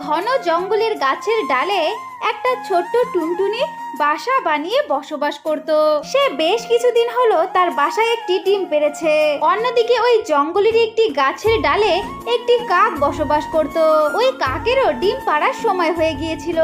ঘন জঙ্গলের গাছের ডালে একটা ছোট্ট টুনটুনি বাসা বানিয়ে বসবাস করত। সে বেশ কিছুদিন হলো তার বাসায় একটি ডিম পেড়েছে। অন্যদিকে ওই জঙ্গলের একটি গাছের ডালে একটি কাক বসবাস করত। ওই কাকেরও ডিম পাড়ার সময় হয়ে গিয়েছিল,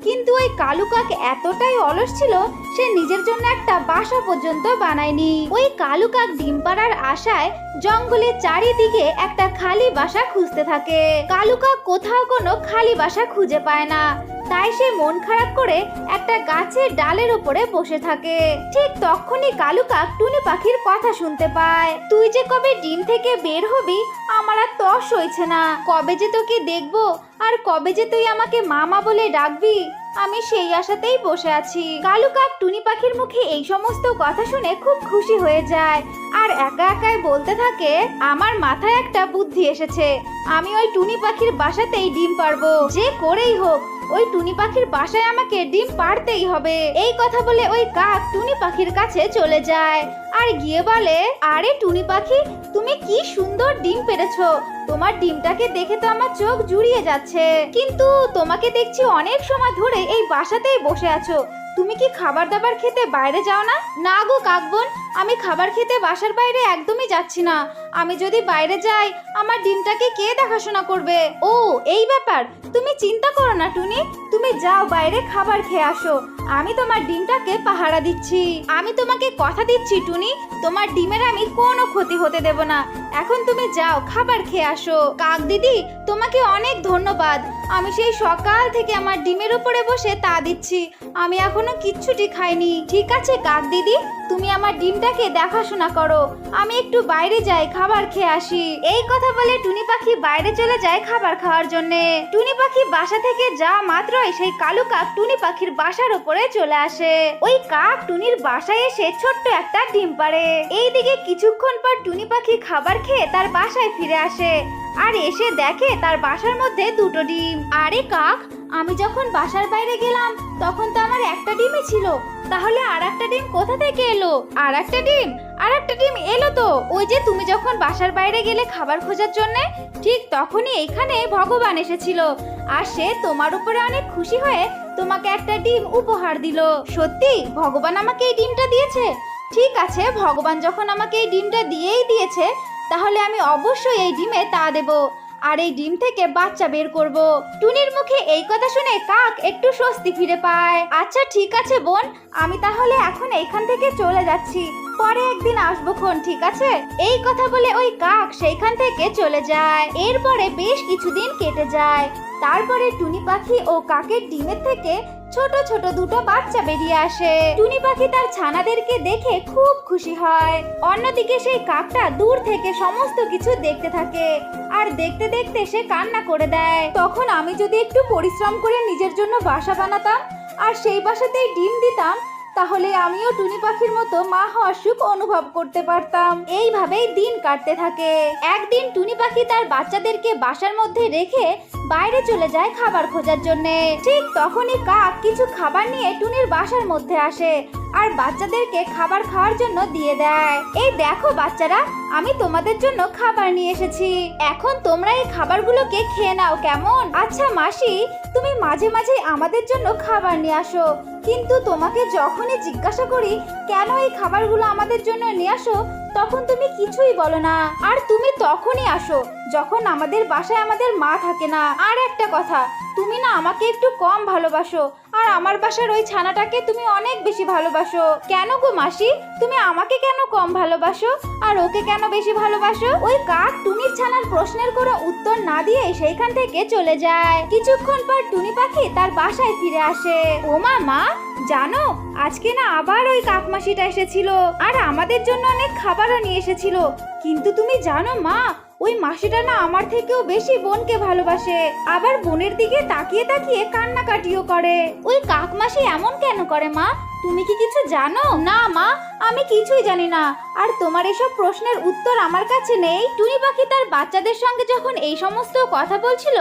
কিন্তু ওই কালু কাক এতটাই অলস ছিল সে নিজের জন্য একটা বাসা পর্যন্ত বানায়নি। ওই কালু কাক ডিম পাড়ার আশায় জঙ্গলের চারিদিকে একটা খালি বাসা খুঁজতে থাকে। কালু কাক কোথাও কোনো খালি বাসা খুঁজে পায় না, তাই সে মন খারাপ করে একটা গাছের ডালের উপরে বসে থাকে। ঠিক তখনই কালু কাক টুনি পাখির কথা শুনতে পায়। তুই যে কবে ডিম থেকে বের হবি আমার আর তর সইছে না। কবে যে তোকে দেখবো আর কবে যে তুই আমাকে মামা বলে ডাকবি, আমি সেই আশাতেই বসে আছি। কালু কাক টুনি পাখির মুখে এই সমস্ত কথা শুনে খুব খুশি হয়ে যায় আর একা একাই বলতে থাকে, আমার মাথায় একটা বুদ্ধি এসেছে। আমি ওই টুনি পাখির বাসাতেই ডিম পারবো, যে করেই হোক ওই টুনি পাখির বাসায় আমাকে ডিম পারতেই হবে। এই কথা বলে ওই কাক টুনি পাখির কাছে চলে যায় আর গিয়ে বলে, আরে টুনি পাখি, তুমি কি সুন্দর ডিম পেড়েছো। তোমার ডিমটাকে দেখে তো আমার চোখ জুড়িয়ে যাচ্ছে, কিন্তু তোমাকে দেখছি অনেক সময় ধরে এই বাসাতেই বসে আছো। তুমি কি খাবার দাবার খেতে বাইরে যাও না? না গো কাকবোন, আমি খাবার খেতে বাসার বাইরে একদমই যাচ্ছি না। আমি যদি বাইরে যাই আমার ডিমটাকে কে দেখাশোনা করবে? ও এই ব্যাপার, তুমি চিন্তা করো না টুনি, তুমি যাও বাইরে খাবার খেয়ে আসো। আমি তোমার ডিমটাকে পাহারা দিচ্ছি। আমি তোমাকে কথা দিচ্ছি টুনি, তোমার ডিমের আমি কোনো ক্ষতি হতে দেব না। এখন তুমি যাও খাবার খেয়ে আসো। কাক দিদি, তোমাকে অনেক ধন্যবাদ। আমি সেই সকাল থেকে আমার ডিমের উপরে বসে তা দিচ্ছি, আমি এখনো কিচ্ছুটি খাইনি। ঠিক আছে কাক দিদি, তুমি আমার ডিমটাকে দেখাশোনা করো, আমি একটু বাইরে যাই খাবার খেয়ে আসি। এই কথা বলে টুনি পাখি বাইরে চলে যায় খাবার খাওয়ার জন্য। টুনি পাখি বাসা থেকে যাওয়া মাত্রই সেই কালু কাক টুনি পাখির বাসার উপরে চলে আসে। ওই কাক টুনির বাসায় এসে ছোট্ট একটা ডিম পাড়ে। এইদিকে কিছুক্ষণ পর টুনি পাখি খাবার খেয়ে তার বাসায় ফিরে আসে আর এসে দেখে তার বাসার মধ্যে দুটো ডিম। আরে কাক, আমি যখন বাসার বাইরে গেলাম তখন তো আমার একটা ডিমই ছিল, তাহলে আর একটা ডিম কোথা থেকে এলো? আর একটা ডিম এলো তো ওই যে তুমি যখন বাসার বাইরে গেলে খাবার খোঁজার জন্য, ঠিক তখনই এখানে ভগবান এসেছিল আর সে তোমার উপরে অনেক খুশি হয়ে তোমাকে একটা ডিম উপহার দিল। সত্যি ভগবান আমাকে এই ডিমটা দিয়েছে? ঠিক আছে, ভগবান যখন আমাকে এই ডিমটা দিয়েই দিয়েছে তাহলে আমি অবশ্যই এই ডিমে তা দেব আর এই ডিম থেকে বাচ্চা বের করব। টুনির মুখে এই কথা শুনে কাক একটু স্বস্তি ফিরে পায়। আচ্ছা ঠিক আছে বোন, আমি তাহলে এখন এইখান থেকে চলে যাচ্ছি, পরে একদিন আসবো খন, ঠিক আছে? এই কথা বলে ওই কাক সেইখান থেকে চলে যায়। এরপরে বেশ কিছুদিন কেটে যায়। তারপরে টুনি পাখি ও কাকের ডিমের থেকে ছোট ছোট দুটো বাচ্চা বেরিয়ে আসে। টুনি পাখি তার ছানাদেরকে দেখে খুব খুশি হয়। অন্যদিকে সেই কাকটা দূর থেকে সমস্ত কিছু দেখতে থাকে আর দেখতে দেখতে সে কান্না করে দেয়। তখন আমি যদি একটু পরিশ্রম করে নিজের জন্য বাসা বানাতাম আর সেই বাসাতেই ডিম দিতাম, তাহলে আমিও টুনি পাখির মতো মা হওয়ার সুখ অনুভব করতে পারতাম। এইভাবেই দিন কাটতে থাকে। একদিন টুনি পাখি তার বাচ্চাদেরকে বাসার মধ্যে রেখে বাইরে চলে যায় খাবার খোঁজার জন্য। ঠিক তখনই কাক কিছু খাবার নিয়ে টুনির বাসার মধ্যে আসে আর বাচ্চাদেরকে খাবার খাওয়ার জন্য দিয়ে দেয়। এই দেখো বাচ্চারা, আমি তোমাদের জন্য খাবার নিয়ে এসেছি, এখন তোমরা এই খাবারগুলোকে খেয়ে নাও, কেমন? আচ্ছা মাসি, তুমি মাঝে মাঝে আমাদের জন্য খাবার নিয়ে আসো, কিন্তু তোমাকে যখনই জিজ্ঞাসা করি কেন এই খাবারগুলো আমাদের জন্য নিয়ে আসো, তখন তুমি কিছুই বলো না। আর তুমি তখনই আসো যখন আমাদের বাসায় আমাদের মা থাকে না। আর একটা কথা, তুমি না আমাকে একটু কম ভালোবাসো আর আমার বাসার ওই ছানাটাকে তুমি অনেক বেশি ভালোবাসো। কেন গো মাসি, তুমি আমাকে কেন কম ভালোবাসো আর ওকে কেন বেশি ভালোবাসো? ওই কাক টুনির ছানার প্রশ্নের কোনো উত্তর না দিয়ে সেইখান থেকে চলে যায়। কিছুক্ষণ পর টুনি পাখি তার বাসায় ফিরে আসে। ও মা, জানো আজকে না আবার ওই কাকমাসিটা এসেছিল আর আমাদের জন্য অনেক খাবারও নিয়ে এসেছিল, কিন্তু তুমি জানো মা, ওই মাসিটা না আমার থেকেও বেশি বোনকে ভালোবাসে, আবার বোনের দিকে তাকিয়ে তাকিয়ে কান্নাকাটিও করে। ওই কাকমাসি এমন কেন করে মা? তুমি কি কিছু জানো? না মা, আমি কিছুই জানি না, আর তোমার এসব প্রশ্নের উত্তর আমার কাছে নেই। টুনি পাখি তার বাচ্চাদের সঙ্গে যখন এই সমস্ত কথা বলছিল,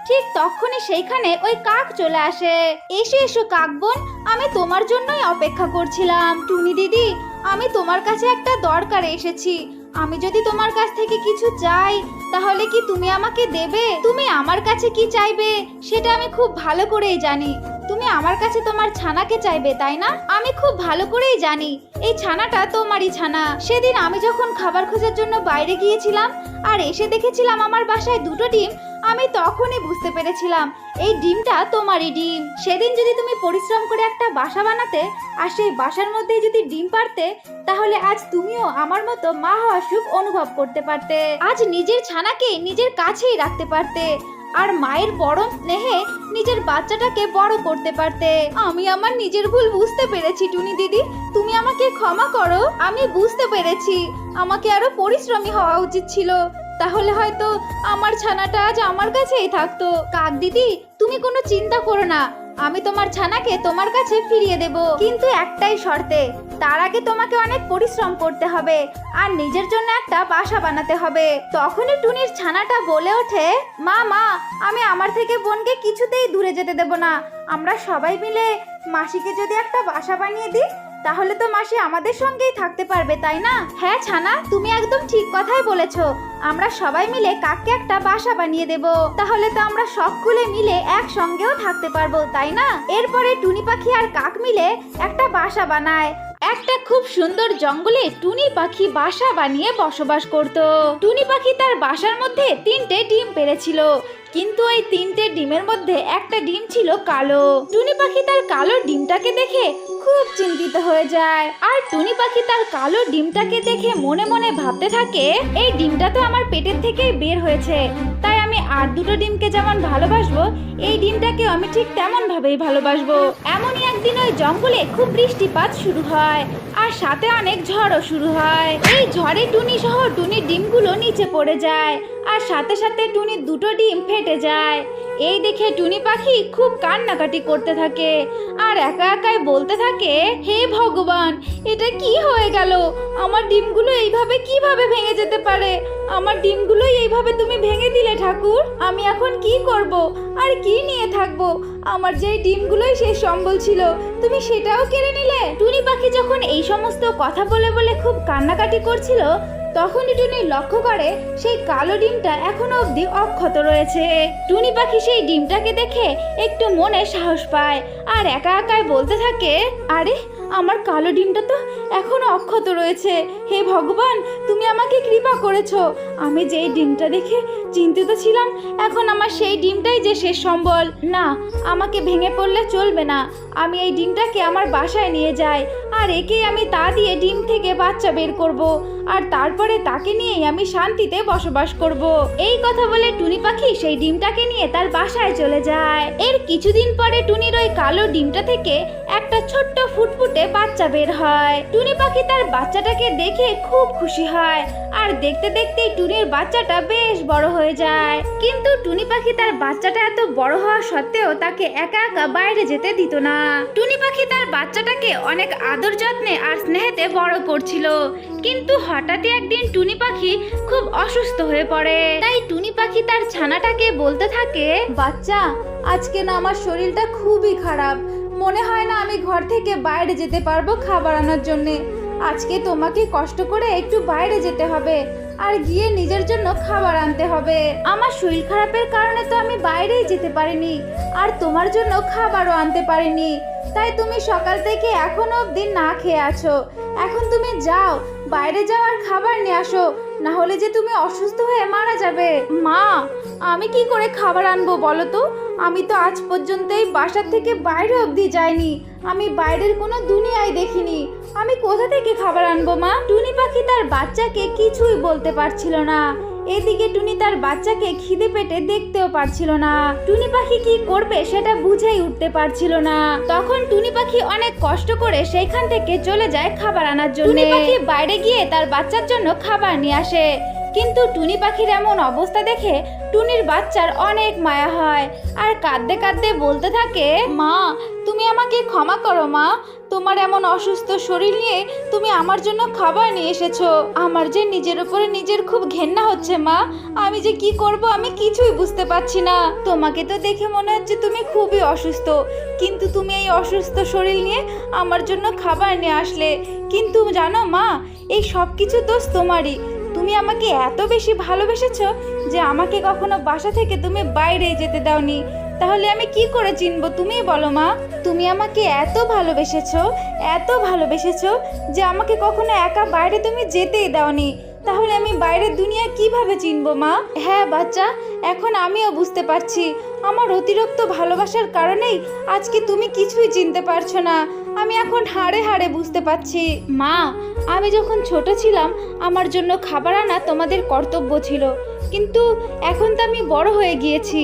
ঠিক তখনই সেইখানে ওই কাক চলে আসে। এসো এসো কাক বোন, আমি তোমার জন্যই অপেক্ষা করছিলাম। টুনি দিদি, আমি তোমার কাছে একটা দরকারে এসেছি। আমি যদি তোমার কাছ থেকে কিছু চাই তাহলে কি তুমি আমাকে দেবে? তুমি আমার কাছে কি চাইবে সেটা আমি খুব ভালো করেই জানি। তুমি আমার কাছে তোমার ছানাকে চাইবে, তাই না? আমি খুব ভালো করেই জানি এই ছানাটা তোমারই ছানা। সেদিন আমি যখন খাবার খোঁজার জন্য বাইরে গিয়েছিলাম আর এসে দেখেছিলাম আমার বাসায় দুটো ডিম, আমি তখনই বুঝতে পেরেছিলাম এই ডিমটা তোমারই ডিম। সেদিন যদি তুমি পরিশ্রম করে একটা বাসা বানাতে আর সেই বাসার মধ্যে যদি ডিম পারতে, তাহলে আজ তুমিও আমার মতো মা হওয়ার সুখ অনুভব করতে পারতে। আজ নিজের ছানাকে নিজের কাছেই রাখতে পারতে আর মায়ের পরম স্নেহে নিজের বাচ্চাটাকে বড় করতে পারতে। আমি আমার নিজের ভুল বুঝতে পেরেছি টুনি দিদি, তুমি আমাকে ক্ষমা করো। আমি বুঝতে পেরেছি আমাকে আরো পরিশ্রমী হওয়া উচিত ছিল, তাহলে হয়তো আমার ছানাটা আজ আমার কাছেই থাকতো। কাক দিদি, তুমি কোনো চিন্তা করো না, আমি তোমার ছানাকে তোমার কাছে ফিরিয়ে দেব, কিন্তু একটাই শর্তে। তার আগে তোমাকে অনেক পরিশ্রম করতে হবে আর নিজের জন্য একটা বাসা বানাতে হবে। তখনই টুনির ছানাটা বলে ওঠে, মা মা, আমি আমার থেকে বোনকে কিছুতেই দূরে যেতে দেব না। আমরা সবাই মিলে মাসিকে যদি একটা বাসা বানিয়ে দিই, তাহলে তো মাসি আমাদের সঙ্গেই থাকতে পারবে, তাই না? হ্যাঁ ছানা, তুমি একদম ঠিক কথাই বলেছো। আমরা সবাই মিলে কাককে একটা বাসা বানিয়ে দেব, তাহলে তো আমরা সকলে মিলে একসঙ্গেও থাকতে পারবো, তাই না? এরপরে টুনি পাখি আর কাক মিলে একটা বাসা বানায়। একটা খুব সুন্দর জঙ্গলে টুনি পাখি বাসা বানিয়ে বসবাস করত। টুনি পাখি তার বাসার মধ্যে 3টে ডিম পেড়েছিল, কিন্তু ওই 3টে ডিমের মধ্যে একটা ডিম ছিল কালো। টুনি পাখি তার কালো ডিমটাকে দেখে খুব চিন্তিত হয়ে যায়, আর টুনি পাখি তার কালো ডিমটাকে দেখে মনে মনে ভাবতে থাকে, এই ডিমটা তো আমার পেটের থেকেই বের হয়েছে, তাই আমি আর দুটো ডিমকে যেমন ভালোবাসবো, এই ডিমটাকেও আমি ঠিক তেমন ভাবেই ভালোবাসবো। এমনই একদিন ওই জঙ্গলে খুব বৃষ্টিপাত শুরু হয় আর সাথে অনেক ঝড়ও শুরু হয়। এই ঝড়ে টুনি সহ টুনির ডিমগুলো নিচে পড়ে যায় আর সাথে সাথে টুনির দুটো ডিম ফেটে যায়। এই দেখে টুনি পাখি খুব কান্নাকাটি করতে থাকে আর একা একাই বলতে থাকে, হে ভগবান, এটা কি হয়ে গেল? আমার ডিমগুলো এইভাবে কিভাবে ভেঙে যেতে পারে? আমার ডিমগুলো এইভাবে তুমি ভেঙে দিলে ঠাকুর, আমি এখন কি করব আর কি নিয়ে থাকবো? আমার যে ডিমগুলোই শেষ সম্বল ছিল, তুমি সেটাও কেড়ে নিলে। টুনি পাখি যখন এই সমস্ত কথা বলে বলে খুব কান্নাকাটি করছিল, তখনই টুনি লক্ষ্য করে সেই কালো ডিমটা এখনো অবধি অক্ষত রয়েছে। টুনি পাখি সেই ডিমটাকে দেখে একটু মনে সাহস পায় আর একা একাই বলতে থাকে, আরে আমার কালো ডিমটা তো এখনো অক্ষত রয়েছে। হে ভগবান, তুমি আমাকে কৃপা করেছো। আমি যেই ডিমটা দেখে চিন্তিত ছিলাম, এখন আমার সেই ডিমটাই যে শেষ সম্বল। না, আমাকে ভেঙে পড়লে চলবে না। আমি এই ডিমটাকে আমার বাসায় নিয়ে যাই আর একেই আমি তা দিয়ে ডিম থেকে বাচ্চা বের করব আর তারপরে তাকে নিয়েই আমি শান্তিতে বসবাস করব। এই কথা বলে টুনি পাখি সেই ডিমটাকে নিয়ে তার বাসায় চলে যায়। এর কিছুদিন পরে টুনির ওই কালো ডিমটা থেকে একটা ছোট্ট ফুটফুটে বাচ্চা বের হয়। টুনি পাখি তার বাচ্চাটাকে দেখে খুব খুশি হয় আর দেখতে দেখতেই টুনির বাচ্চাটা বেশ বড় হয়ে যায়। কিন্তু টুনি পাখি তার বাচ্চাটা এত বড় হওয়া সত্ত্বেও তাকে একা একা বাইরে যেতে দিত না। টুনি পাখি তার বাচ্চাটাকে অনেক আদর যত্নে আর স্নেহেতে বড় করছিল, কিন্তু হঠাৎই একদিন টুনি পাখি খুব অসুস্থ হয়ে পড়ে। তাই টুনি পাখি তার ছানাটাকে বলতে থাকে, বাচ্চা, আজকে না আমার শরীরটা খুবই খারাপ, মনে হয় না আমি ঘর থেকে বাইরে যেতে পারবো খাবার আনার জন্যে। আজকে তোমাকে কষ্ট করে একটু বাইরে যেতে হবে আর গিয়ে নিজের জন্য খাবার আনতে হবে। আমার শরীর খারাপের কারণে তো আমি বাইরেই যেতে পারিনি আর তোমার জন্য খাবারও আনতে পারিনি, তাই তুমি সকাল থেকে এখনো অবধি না খেয়ে আছো। এখন তুমি যাও, বাইরে যাও আর খাবার নিয়ে আসো, না হলে যে তুমি অসুস্থ হয়ে মারা যাবে। মা, আমি কি করে খাবার আনবো বলো তো? আমি তো আজ পর্যন্ত এই বাসার থেকে বাইরে অবধি যাইনি, আমি বাইরের কোনো দুনিয়ায় দেখিনি, আমি কোথা থেকে খাবার আনবো মা? টুনি পাখি তার বাচ্চাকে কিছুই বলতে পারছিল না। এদিকে টুনি তার বাচ্চাকে খিদে পেটে দেখতেও পারছিল না। টুনি পাখি কি করবে সেটা বুঝেই উঠতে পারছিল না। তখন টুনি পাখি অনেক কষ্ট করে সেইখান থেকে চলে যায় খাবার আনার জন্য। টুনি পাখি বাইরে গিয়ে তার বাচ্চার জন্য খাবার নিয়ে আসে, কিন্তু টুনি পাখির এমন অবস্থা দেখে টুনির বাচ্চার অনেক মায়া হয় আর কাঁদতে কাঁদতে বলতে থাকে, মা, তুমি আমাকে ক্ষমা করো মা, তোমার এমন অসুস্থ শরীর নিয়ে তুমি আমার জন্য খাবার নিয়ে এসেছো। আমার যে নিজের উপরে নিজের খুব ঘেন্না হচ্ছে মা, আমি যে কি করব আমি কিছুই বুঝতে পারছি না। তোমাকে তো দেখে মনে হচ্ছে তুমি খুবই অসুস্থ, কিন্তু তুমি এই অসুস্থ শরীর নিয়ে আমার জন্য খাবার নিয়ে আসলে। কিন্তু জানো মা, এই সব কিছু দোষ তোমারই। তুমি তুমি আমাকে এত বেশি ভালোবেসেছো যে আমাকে কখনো বাসা থেকে তুমি বাইরে যেতে দাওনি। তাহলে আমি কি করে চিনবো তুমিই বলো মা। তুমি আমাকে এত ভালোবেসেছো যে আমাকে কখনো একা বাইরে তুমি যেতেই দাওনি। তাহলে আমি বাইরের দুনিয়া কিভাবে চিনবো মা? হ্যাঁ বাচ্চা, এখন আমিও বুঝতে পারছি আমার অতিরিক্ত ভালোবাসার কারণেই আজকে তুমি কিছুই চিনতে পারছো না। আমি এখন হাড়ে হাড়ে বুঝতে পারছি। মা, আমি যখন ছোট ছিলাম আমার জন্য খাবার আনা তোমাদের কর্তব্য ছিল, কিন্তু এখন তো আমি বড় হয়ে গিয়েছি।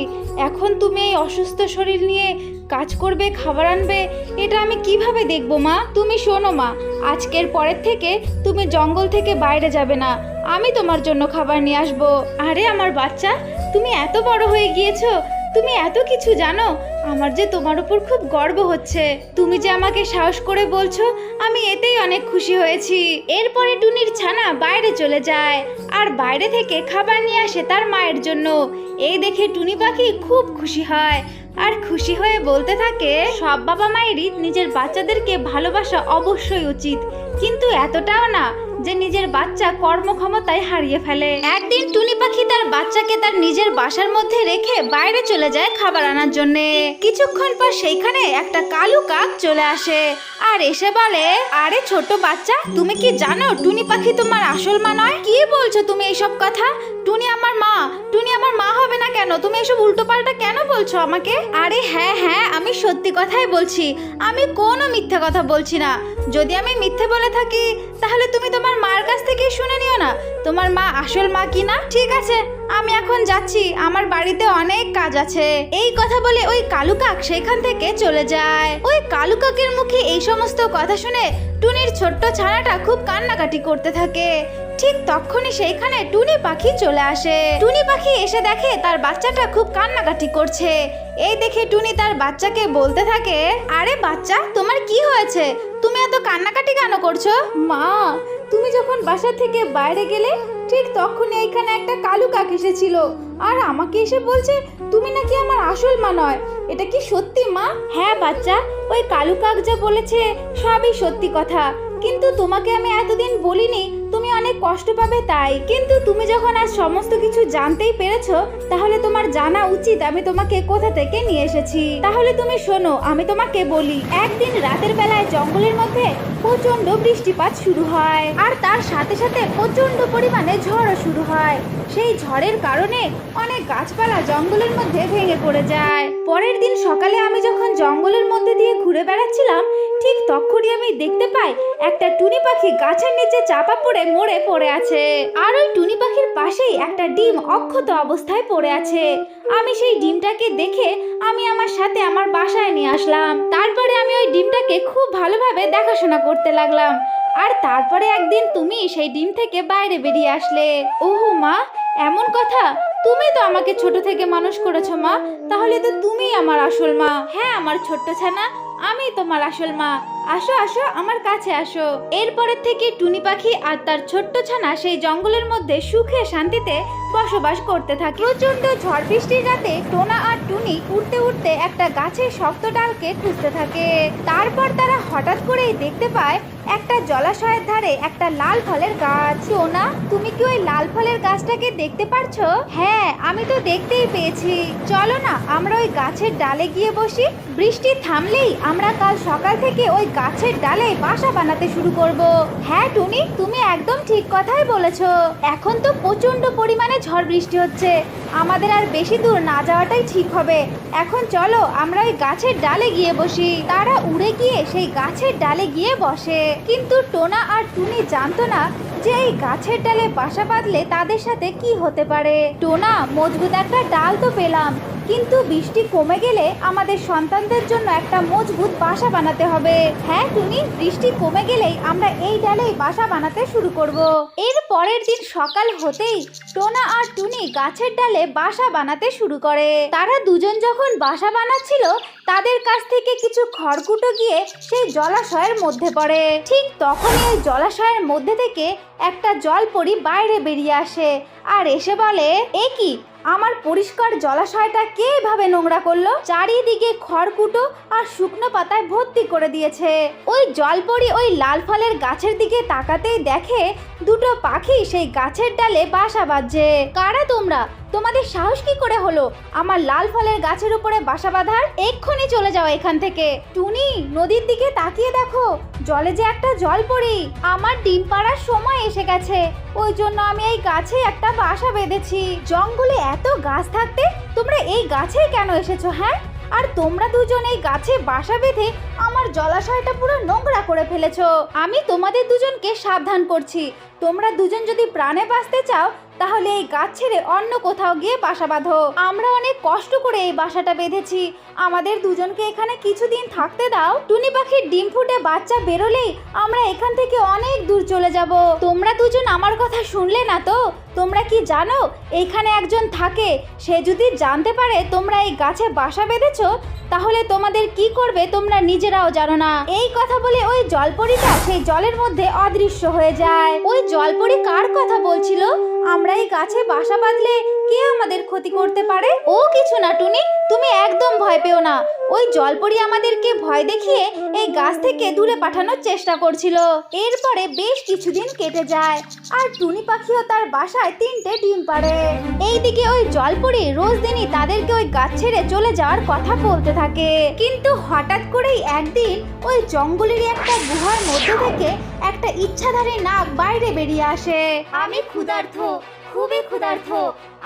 এখন তুমি এই অসুস্থ শরীর নিয়ে কাজ করবে, খাবার আনবে, এটা আমি কিভাবে দেখবো মা? তুমি শোনো মা, আজকের পরের থেকে তুমি জঙ্গল থেকে বাইরে যাবে না, আমি তোমার জন্য খাবার নিয়ে আসবো। আরে আমার বাচ্চা, তুমি এত বড় হয়ে গিয়েছো, তুমি এত কিছু জানো, আমার যে তোমার উপর খুব গর্ব হচ্ছে। তুমি যে আমাকে সাহস করে বলছো, আমি এতেই অনেক খুশি হয়েছি। এরপরে টুনির ছানা বাইরে চলে যায় আর বাইরে থেকে খাবার নিয়ে আসে তার মায়ের জন্য। এই দেখে টুনি পাখি খুব খুশি হয় আর খুশি হয়ে বলতে থাকে, সব বাবা মায়েরই নিজের বাচ্চাদেরকে ভালোবাসা অবশ্যই উচিত, কিন্তু এতটাও না যে নিজের বাচ্চা কর্মক্ষমতায় হারিয়ে ফেলে। একদিন টুনি পাখি তার বাচ্চাকে তার নিজের বাসার মধ্যে রেখে বাইরে চলে যায় খাবার আনার জন্য। কিছুক্ষণ পর সেইখানে একটা কালু কাক চলে আসে আর এসে বলে, আরে ছোট বাচ্চা, তুমি কি জানো টুনি পাখি তোমার আসল মা নয়? কি বলছো তুমি এইসব কথা? টুনি আমার মা। টুনি আমার মা হবে না কেন? তুমি এসব উল্টোপাল্টা কেন বলছো আমাকে? আরে হ্যাঁ হ্যাঁ, আমি সত্যি কথাই বলছি, আমি কোনো মিথ্যে কথা বলছি না। যদি আমি মিথ্যে বলে থাকি তাহলে তুমি তোমার মার কাছ থেকে শুনে নিও না তোমার মা আসল মা কিনা। ঠিক আছে, আমি এখন যাচ্ছি, আমার বাড়িতে অনেক কাজ আছে। এই কথা বলে ওই কালু কাক সেখান থেকে চলে যায়। ওই কালু কাকের মুখে এই সমস্ত কথা শুনে টুনির ছোট্ট ছানাটা খুব কান্নাকাটি করতে থাকে। ঠিক তখনই সেইখানে টুনি পাখি চলে আসে। টুনি পাখি এসে দেখে তার বাচ্চাটা খুব কান্নাকাটি করছে। এই দেখে টুনি তার বাচ্চাকে বলতে থাকে, আরে বাচ্চা, তোমার কি হয়েছে? তুমি এত কান্নাকাটি কেন করছো? মা, তুমি যখন বাসা থেকে বাইরে গেলে ঠিক তখনই এইখানে একটা কালু কাক এসেছিল আর আমাকে এসে বলছে তুমি নাকি আমার আসল মা নয়। এটা কি সত্যি মা? হ্যাঁ বাচ্চা, ওই কালু কাক যা বলেছে সবই সত্যি কথা, কিন্তু তোমাকে আমি এতদিন বলিনি, তুমি অনেক কষ্ট পাবে তাই। কিন্তু তুমি যখন আজ সমস্ত কিছু জানতেই পেরেছো, তাহলে তোমার জানা উচিত আমি তোমাকে কোথা থেকে নিয়ে এসেছি। তাহলে তুমি শোনো, আমি তোমাকে বলি। একদিন রাতের বেলায় জঙ্গলের মধ্যে প্রচন্ড বৃষ্টিপাত শুরু হয় আর তার সাথে সাথে প্রচন্ড পরিমাণে ঝড়ও শুরু হয়। সেই ঝড়ের কারণে অনেক গাছপালা জঙ্গলের মধ্যে ভেঙে পড়ে যায়। পরের দিন সকালে আমি যখন জঙ্গলের মধ্যে দিয়ে ঘুরে বেড়াচ্ছিলাম, ঠিক তখনই আমি দেখতে পাই একটা টুনি পাখি গাছের নিচে চাপা পড়ে মরে পড়ে আছে আর ওই টুনি পাখির পাশেই একটা ডিম অক্ষত অবস্থায় পড়ে আছে। আমি সেই ডিমটাকে দেখে আমি আমার সাথে আমার বাসায় নিয়ে আসলাম। তারপরে আমি ওই ডিমটাকে খুব ভালোভাবে দেখাশোনা করতে লাগলাম আর তারপরে একদিন তুমি সেই ডিম থেকে বাইরে বেরিয়ে আসলে। ওহো মা, এমন কথা? তুমি তো আমাকে ছোট থেকে মানুষ করেছো মা, তাহলে তো তুমিই আমার আসল মা। হ্যাঁ আমার ছোট্ট ছানা, আমি তোমার আসল মা। আসো আসো, আমার কাছে আসো। এরপরের থেকে টুনি পাখি আর তার ছোট্ট ছানা সেই জঙ্গলের মধ্যে সুখে শান্তিতে বসবাস করতে থাকে। প্রচন্ড ঝড় বৃষ্টির রাতে টোনা আর টুনি উঠতে উঠতে একটা গাছের শক্ত ডালকে খুঁজতে থাকে। তারপর তারা হঠাৎ করেই দেখতে পায় একটা জলাশয়ের ধারে একটা লাল ফলের গাছ। টোনা, তুমি কি ওই লাল ফলের গাছটাকে দেখতে পারছো? হ্যাঁ, আমি তো দেখতেই পেয়েছি। চলো না আমরা ওই গাছের ডালে গিয়ে বসি, বৃষ্টি থামলেই আমরা কাল সকাল থেকে ওই গাছের ডালে বাসা বানাতে শুরু করব। হ্যাঁ টুনি, তুমি একদম ঠিক কথাই বলেছো। এখন তো প্রচন্ড পরিমাণে ঝড় বৃষ্টি হচ্ছে, আমাদের আর বেশি দূর না যাওয়াটাই ঠিক হবে। এখন চলো আমরা ওই গাছের ডালে গিয়ে বসি। তারা উড়ে গিয়ে সেই গাছের ডালে গিয়ে বসে, কিন্তু টোনা আর টুনি জানতো না যে এই গাছের ডালে বাসা বাঁধলে তাদের সাথে কি হতে পারে। টোনা, মজবুত একটা ডাল তো পেলাম, কিন্তু বৃষ্টি কমে গেলে আমাদের সন্তানদের জন্য একটা মজবুত বাসা বানাতে হবে। হ্যাঁ টুনি, বৃষ্টি কমে গেলেই আমরা এই ডালেই বাসা বানাতে শুরু করব। এর পরের দিন সকাল হতেই টোনা আর টুনি গাছের ডালে বাসা বানাতে শুরু করে। তারা দুজন যখন বাসা বানাচ্ছিল, তাদের কাছ থেকে কিছু খড়কুটো গিয়ে সেই জলাশয়ের মধ্যে পড়ে। ঠিক তখনই এই জলাশয়ের মধ্যে থেকে একটা জলপরি বাইরে বেরিয়ে আসে আর এসে বলে, এ কি, আমার পরিষ্কার জলাশয়টা কে এভাবে নোংরা করলো? চারিদিকে খড়কুটো আর শুকনো পাতায় ভর্তি করে দিয়েছে। ওই জলপরি ওই লাল ফলের গাছের দিকে তাকাতেই দেখে দুটো পাখি সেই গাছের ডালে বাসা বাঁধছে। কারা তোমরা? তোমাদের সাহস কি করে হলো আমার লাল ফলের গাছের উপরে বাসা বাঁধার? এক্ষুনি চলে যাও এখান থেকে। টুনি, নদীর দিকে তাকিয়ে দেখো, জলে যে একটা জলপরি। আমার ডিম পাড়ার সময় এসে গেছে, ওই জন্য আমি এই গাছে একটা বাসা বেঁধেছি। জঙ্গলে এত গাছ থাকতে তোমরা এই গাছেই কেন এসেছো? হ্যাঁ, আর তোমরা দুজন এই গাছে বাসা বেঁধে আমার জলাশয়টা পুরো নোংরা করে ফেলেছো। আমি তোমাদের দুজনকে সাবধান করছি, তোমরা দুজন যদি প্রাণে বাঁচতে চাও তাহলে এই গাছ ছেড়ে অন্য কোথাও গিয়ে বাসা বাঁধো। আমরা অনেক কষ্ট করে এই বাসাটা বেঁধেছি, আমাদের দুজনকে এখানে কিছুদিন থাকতে দাও। টুনি পাখির ডিম ফুটে বাচ্চা বেরোলেই আমরা এখান থেকে অনেক দূর চলে যাব। তোমরা দুজন আমার কথা শুনলে না তো? তোমরা কি জানো এইখানে একজন থাকে, সে যদি জানতে পারে তোমরা এই গাছে বাসা বেঁধেছো তাহলে তোমাদের কি করবে তোমরা নিজেরাও জানো না। এই কথা বলে ওই জলপরীটা সেই জলের মধ্যে অদৃশ্য হয়ে যায়। ওই জলপরী কার কথা বলছিল? আমরা এই গাছে বাসা বাঁধলে কে আমাদের ক্ষতি করতে পারে? ও কিছু না টুনি, তুমি একদম ভয় পেও না। ওই জলপরী আমাদেরকে ভয় দেখিয়ে এই গাছ থেকে দূরে পাঠানোর চেষ্টা করছিল। এরপরে বেশ কিছুদিন কেটে যায় আর টুনি পাখিও তার বাসায় 3টে ডিম পাড়ে। এইদিকে ওই জলপরী রোজ দিনই তাদেরকে ওই গাছ ছেড়ে চলে যাওয়ার কথা বলতে থাকে। কিন্তু হঠাৎ করেই একদিন ওই জঙ্গলের একটা গুহার মধ্যে থেকে একটা ইচ্ছাধারী নাগ বাইরে বেরিয়ে আসে। আমি ক্ষুধার্ত, খুবই ক্ষুধার্ত।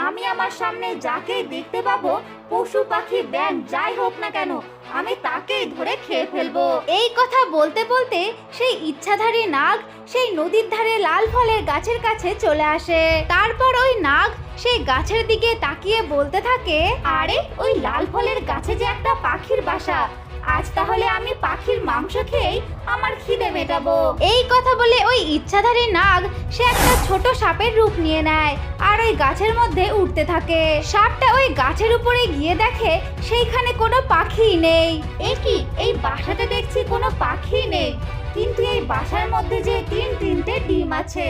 আমি আমার সামনে যাকে দেখতে পাবো, পশু পাখি ব্যাঙ যাই হোক না কেন, আমি তাকেই ধরে খেয়ে ফেলবো। এই কথা বলতে বলতে সেই ইচ্ছাধারী নাগ সেই নদীর ধারে লাল ফলের গাছের কাছে চলে আসে। তারপর ওই নাগ সেই গাছের দিকে তাকিয়ে বলতে থাকে, আরে ওই লাল ফলের গাছে যে একটা পাখির বাসা, আজ তাহলে আমি পাখির মাংস খেয়েই আমার খিদে মেটাবো। এই কথা বলে ওই ইচ্ছাধারী নাগ সে একটা ছোট সাপের রূপ নিয়ে নেয় আর ওই গাছের মধ্যে উঠতে থাকে। সাপটা ওই গাছের উপরে গিয়ে দেখে সেইখানে কোনো পাখি নেই। কি এই বাসাতে দেখছি কোনো পাখি নেই, কিন্তু এই বাসার মধ্যে যে তিনটে ডিম আছে,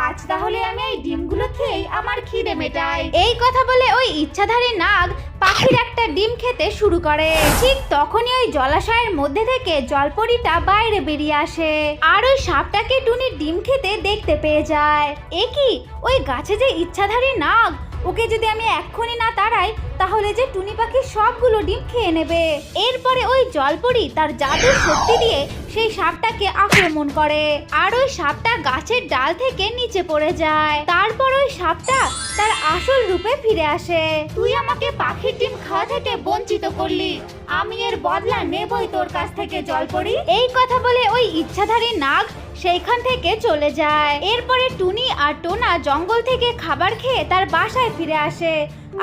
আজ তাহলে আমি এই ডিমগুলো খেয়েই আমার খিদে মেটাই। এই কথা বলে ওই ইচ্ছাধারী নাগ পাখির একটা ডিম খেতে শুরু করে। ঠিক তখনই ওই জলাশয়ের মধ্যে থেকে জলপরীটা বাইরে বেরিয়ে আসে আর ওই সাপটাকে টুনির ডিম খেতে দেখতে পেয়ে যায়। কি ওই গাছে যে ইচ্ছাধারী নাগ, ওকে যদি আমি এক্ষুনি না তাড়াই তাহলে যে টুনি পাখি সবগুলো ডিম খেয়ে নেবে। এরপরে ওই জলপরী তার জাদুর শক্তি দিয়ে সেই সাপটাকে আক্রমণ করে আর ওই সাপটা গাছের ডাল থেকে নিচে পড়ে যায়। তারপর ওই সাপটা তার আসল রূপে ফিরে আসে। তুই আমাকে পাখির ডিম খাওয়া থেকে বঞ্চিত করলি, আমি এর বদলা নেবই তোর কাছ থেকে জলপরী। এই কথা বলে ওই ইচ্ছাধারী নাগ সেইখান থেকে চলে যায়। এরপরে টুনি আর টোনা জঙ্গল থেকে খাবার খেয়ে তার বাসায় ফিরে আসে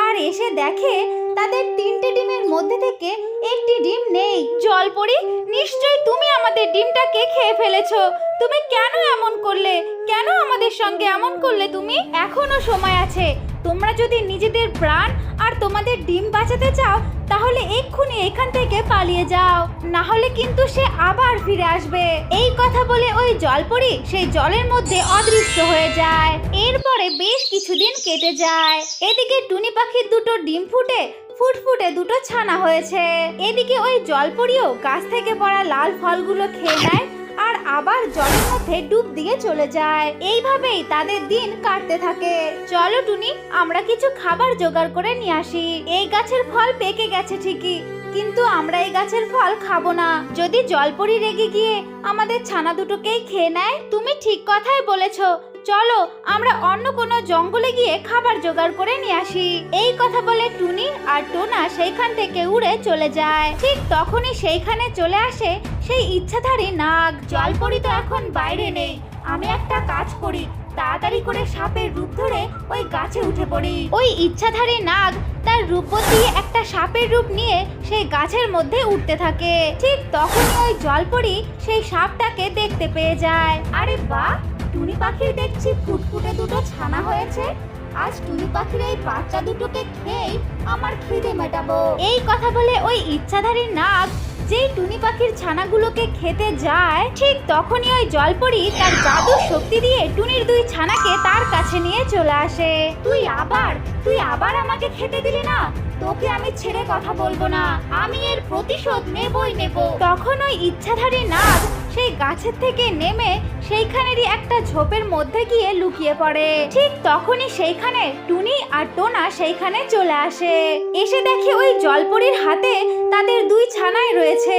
আর এসে দেখে তাদের 3টে ডিমের মধ্যে থেকে একটি ডিম নেই। জলপরী, নিশ্চয়ই তুমি আমাদের ডিমটাকে খেয়ে ফেলেছো। তুমি কেন এমন করলে? কেন আমাদের সঙ্গে এমন করলে তুমি? এখনো সময় আছে, তোমরা যদি নিজেদের প্রাণ আর তোমাদের ডিম বাঁচাতে চাও তাহলে এক্ষুনি এখান থেকে পালিয়ে যাও, না হলে কিন্তু সে আবার ফিরে আসবে। এই কথা বলে ওই জলপরী সেই জলের মধ্যে অদৃশ্য হয়ে যায়। এরপরে বেশ কিছুদিন কেটে যায়। এদিকে টুনি পাখির 2টো ডিম ফুটে ফুটফুটে 2টো ছানা হয়েছে। এদিকে ওই জলপরীও গাছ থেকে পড়া লাল ফলগুলো খেয়ে নেয় আর আবার জলের মধ্যে ডুব দিয়ে চলে যায়। এইভাবেই তাদের দিন কাটতে থাকে। চলো টুনি, আমরা কিছু খাবার জোগাড় করে নিয়ে আসি। এই গাছের ফল পেকে গেছে ঠিকই, কিন্তু আমরা এই গাছের ফল খাবো না। যদি জলপরী রেগে গিয়ে আমাদের ছানা দুটোকেই খেয়ে নেয়। তুমি ঠিক কথাই বলেছো, চলো আমরা অন্য কোনো জঙ্গলে গিয়ে খাবার জোগাড় করে নিয়ে আসি। এই কথা বলে টুনি আর টোনা সেইখান থেকে উড়ে চলে যায়। ঠিক তখনই সেইখানে চলে আসে সেই ইচ্ছাধারী নাগ। জলপরী তো এখন বাইরে নেই, আমি একটা কাজ করি, তাড়াতাড়ি করে সাপের রূপ ধরে ওই গাছে উঠে পড়ি। ওই ইচ্ছাধারী নাগ তার রূপ বদলিয়ে একটা সাপের রূপ নিয়ে সেই গাছের মধ্যে উঠতে থাকে। ঠিক তখনই ওই জলপরী সেই সাপটাকে দেখতে পেয়ে যায়। আরে বাহ, টুনি পাখির দেখছি ফুটফুটে 2টো ছানা হয়েছে, আজ টুনি পাখির এই বাচ্চা দুটোকে খেয়েই আমার খিদে মেটাবো। এই কথা বলে ওই ইচ্ছাধারী নাগ যেই টুনি পাখির ছানাগুলোকে খেতে যায় ঠিক তখনই ওই জলপরি তার জাদুর শক্তি দিয়ে টুনির দুই ছানাকে তার কাছে নিয়ে চলে আসে। তুই আবার আমাকে খেতে দিলি না, তোকে আমি ছেড়ে কথা বলবো না, আমি এর প্রতিশোধ নেবই নেব। তখন ওই ইচ্ছাধারী নাগ সেই গাছের থেকে নেমে সেইখানেরই একটা ঝোপের মধ্যে গিয়ে লুকিয়ে পড়ে। ঠিক তখনই সেইখানে টুনি আর টোনা সেইখানে চলে আসে। এসে দেখে ওই জলপরির হাতে তাদের দুই ছানাই রয়েছে।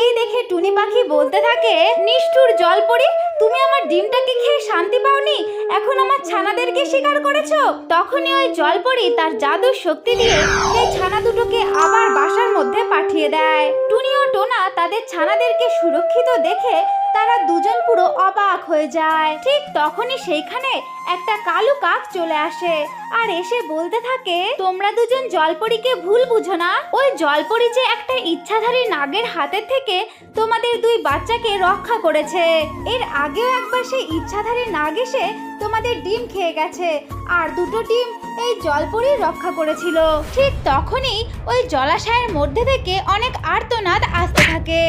এই দেখে টুনি পাখি বলতে থাকে, নিষ্ঠুর জলপরি, তুমি আমার ডিমটাকে খেয়ে শান্তি পাওনি, এখন আমার ছানাদেরকে শিকার করেছো। তখনই ওই জলপরি তার জাদুর শক্তি দিয়ে সেই ছানা দুটোকে আবার বাসার মধ্যে পাঠিয়ে দেয়। টুনি ও টোনা তাদের ছানাদেরকে সুরক্ষিত দেখে তারা দুজন পুরো অবাক হয়ে যায়। ঠিক তখনই সেইখানে একটা কালো কাক চলে আসে আর এসে বলতে থাকে, তোমরা দুজন জলপরীকে ভুল বুঝো না, ওই জলপরী যে একটা ইচ্ছাধারী নাগের হাতের থেকে তোমাদের দুই বাচ্চাকে রক্ষা করেছে। এর আগেও একবার সেই ইচ্ছাধারী নাগ এসে তোমাদের ডিম খেয়ে গেছে আর দুটো ডিম এই জলপরী রক্ষা করেছিল। ঠিক তখনই ওই জলাশয়ের মধ্যে থেকে অনেক আর্তনাদ আসতে থাকে।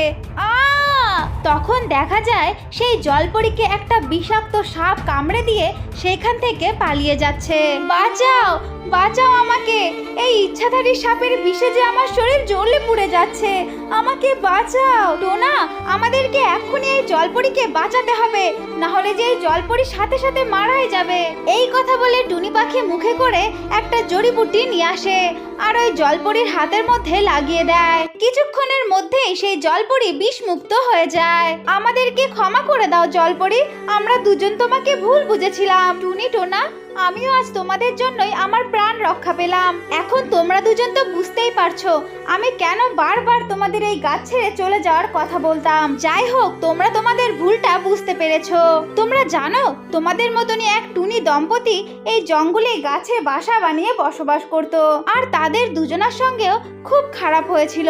তখন দেখা যায় সেই জলপরীকে একটা বিষাক্ত সাপ কামড়ে দিয়ে সেখান থেকে পালিয়ে যাচ্ছে। বাঁচাও, বাঁচাও আমাকে, এই ইচ্ছাধারী সাপের বিষে যে আমার শরীর জ্বলে পুড়ে যাচ্ছে, আমাকে বাঁচাও। টোনা, আমাদেরকে এক্ষুনি এই জলপরীকে বাঁচাতে হবে, না হলে যে এই জলপরীর সাথে সাথে মারাই যাবে। এই কথা বলে টুনি পাখি মুখে করে একটা জড়িবুটি নিয়ে আসে আর ওই জলপরীর হাতের মধ্যে লাগিয়ে দেয়। কিছুক্ষণের মধ্যেই সেই জলপরী বিষমুক্ত হয়ে যায়। আমাদেরকে ক্ষমা করে দাও জলপরী, আমরা দুজন তোমাকে ভুল বুঝেছিলাম। টুনি, টোনা, আমিও আজ তোমাদের জন্যই আমার প্রাণ রক্ষা পেলাম। এখন তোমরা দুজন তো বুঝতেই পারছো আমি কেন বারবার তোমাদের এই গাছ ছেড়ে চলে যাওয়ার কথা বলতাম। যাই হোক, তোমরা তোমাদের ভুলটা বুঝতে পেরেছো। তোমরা জানো, তোমাদের মতনই এক টুনি দম্পতি এই জঙ্গলে গাছে বাসা বানিয়ে বসবাস করত আর তাদের দুজনার সঙ্গেও খুব খারাপ হয়েছিল।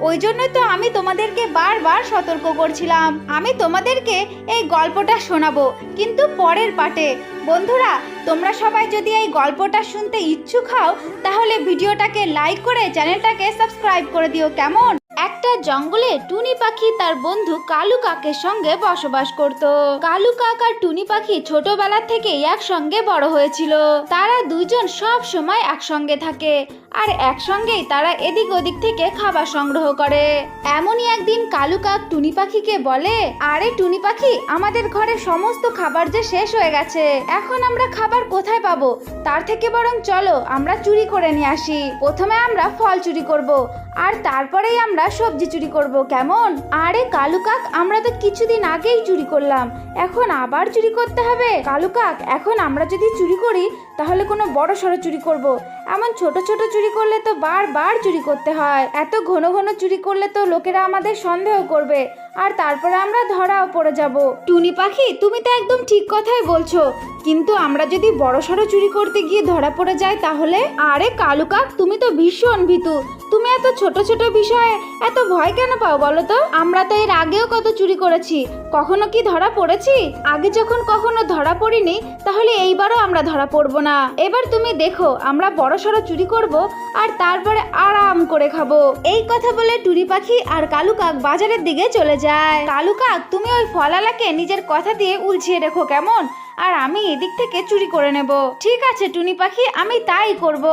ওই জন্যই তো আমি তোমাদেরকে বারবার সতর্ক করছিলাম। আমি তোমাদেরকে এই গল্পটা শোনাবো, কিন্তু পরের পার্টে। বন্ধুরা, তোমরা সবাই যদি এই গল্পটা শুনতে ইচ্ছুক হও তাহলে ভিডিওটাকে লাইক করে চ্যানেলটাকে সাবস্ক্রাইব করে দিও, কেমন? একটা জঙ্গলে টুনি পাখি তার বন্ধু কালু কাকের সঙ্গে বসবাস করত। কালু কাক আর টুনি পাখি ছোটবেলা থেকে একসঙ্গে বড় হয়েছিল। তারা দুইজন সব সময় একসঙ্গে থাকে আর একসঙ্গেই তারা এদিক ওদিক থেকে খাবার সংগ্রহ করে। এমনই একদিন কালু কাক টুনি পাখিকে বলে, আরে টুনি পাখি, আমাদের ঘরে সমস্ত খাবার যে শেষ হয়ে গেছে, এখন আমরা খাবার কোথায় পাবো? তার থেকে বরং চলো আমরা চুরি করে নিয়ে আসি। প্রথমে আমরা ফল চুরি করব আর তারপরেই আমরা সবজি চুরি করব, কেমন? আরে কালু কাক, আমরা তো কিছুদিন আগেই চুরি করলাম, এখন আবার চুরি করতে হবে? কালু কাক, এখন আমরা যদি চুরি করি তাহলে কোনো বড় সড়ো চুরি করব, এমন ছোট ছোট চুরি করলে তো বারবার চুরি করতে হয়। এত ঘন ঘন চুরি করলে তো লোকেরা আমাদের সন্দেহ করবে আর তারপরে আমরা ধরাও পড়ে যাব। টুনি পাখি, তুমি তো একদম ঠিক কথাই বলছো, কিন্তু আমরা যদি বড় সড়ো চুরি করতে গিয়ে ধরা পড়ে যাই তাহলে? আরে কালু কাক, তুমি তো ভীষণ ভীতু, তুমি এত ছোট ছোট বিষয়ে এত ভয় কেন পাও বলো তো? আমরা তো এর আগেও কত চুরি করেছি, কখনো কি ধরা পড়েছি? আগে যখন কখনো ধরা পড়িনি তাহলে এইবারও আমরা ধরা পড়বো না। এবার তুমি দেখো, আমরা বড় সড়ো চুরি করব আর তারপরে আরাম করে খাবো। এই কথা বলে টুনি পাখি আর কালু কাক বাজারের দিকে চলে যায়। কালু কাক, তুমি ওই ফলালাকে নিজের কথা দিয়ে উলঝিয়ে রেখো, কেমন? আর আমি এদিক থেকে চুরি করে নেব। ঠিক আছে টুনি পাখি, আমি তাই করব।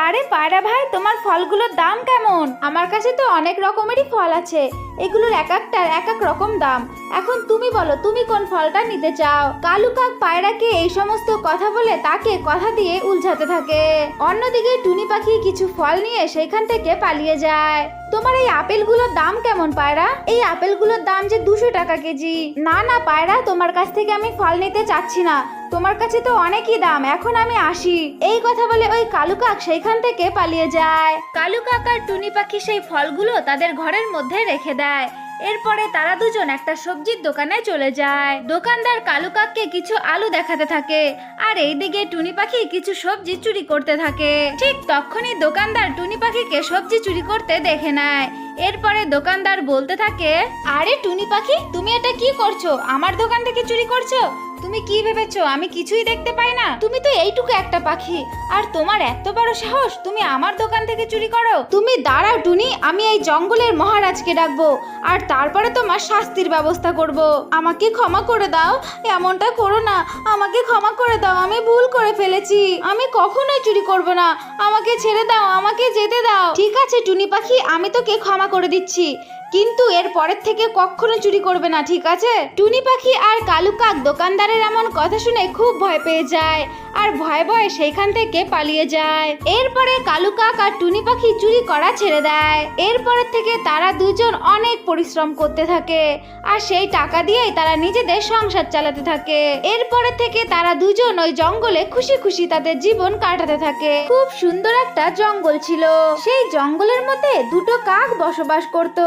আরে পায়রা ভাই, তোমার ফলগুলোর দাম কেমন? আমার কাছে তো অনেক রকমেরই ফল আছে, এগুলোর এক একটার এক এক রকম দাম। এখন তুমি বলো, তুমি কোন ফলটা নিতে চাও? কালু কাক পায়রাকে এই সমস্ত কথা বলে তাকে কথা দিয়ে উলঝাতে থাকে। অন্যদিকে টুনি পাখি কিছু ফল নিয়ে সেখান থেকে পালিয়ে যায়। তোমার এই আপেলগুলোর দাম কেমন পায়রা? এই আপেলগুলোর দাম যে 200 টাকা কেজি। না না পায়রা, তোমার কাছ থেকে আমি ফল নিতে চাচ্ছি না, তোমার কাছে তো অনেকই দাম, এখন আমি আসি। এই কথা বলে ওই কালু কাক সেইখান থেকে পালিয়ে যায়। কালু কাক আর টুনি পাখি সেই ফলগুলো তাদের ঘরের মধ্যে রেখে দেয়। এরপরে তারা দুজন একটা সবজির দোকানে চলে যায়। দোকানদার কালু কাককে কিছু আলু দেখাতে থাকে আর এইদিকে টুনি পাখি কিছু সবজি চুরি করতে থাকে। ঠিক তখনই দোকানদার টুনি পাখিকে সবজি চুরি করতে দেখে নেয়। এরপরে দোকানদার বলতে থাকে, আরে টুনি পাখি, তুমি এটা কি করছো? আমার দোকান থেকে চুরি করছো? তুমি কি ভেবেছো আমি কিছুই দেখতে পাই না? তুমি তো এইটুকু একটা পাখি, আর তোমার এত বড় সাহস তুমি আমার দোকান থেকে চুরি করো? তুমি দাঁড়াও টুনি, আমি এই জঙ্গলের মহারাজকে ডাকবো, আর তারপরে তোমার শাস্তির ব্যবস্থা করব। আমাকে ক্ষমা করে দাও, এমনটা করো না, আমাকে ক্ষমা করে দাও, আমি ভুল করে ফেলেছি, আমি কখনোই চুরি করব না, আমাকে ছেড়ে দাও, আমাকে যেতে দাও। ঠিক আছে টুনি পাখি, আমি তোকে ক্ষমা করে দিচ্ছি, কিন্তু এর পরের থেকে কখনো চুরি করবে না, ঠিক আছে? টুনি পাখি আর কালু কাক দোকানদারের এমন কথা শুনে খুব ভয় পেয়ে যায়, আর ভয়ে ভয়ে সেইখান থেকে পালিয়ে যায়। এরপরে কালু কাক আর টুনি পাখি চুরি করা ছেড়ে দেয়। এরপরের থেকে তারা দুজন অনেক পরিশ্রম করতে থাকে, আর সেই টাকা দিয়েই তারা নিজেদের সংসার চালাতে থাকে। এরপরের থেকে তারা দুজন ওই জঙ্গলে খুশি খুশি তাদের জীবন কাটাতে থাকে। খুব সুন্দর একটা জঙ্গল ছিল, সেই জঙ্গলের মধ্যে দুটো কাক বসবাস করত।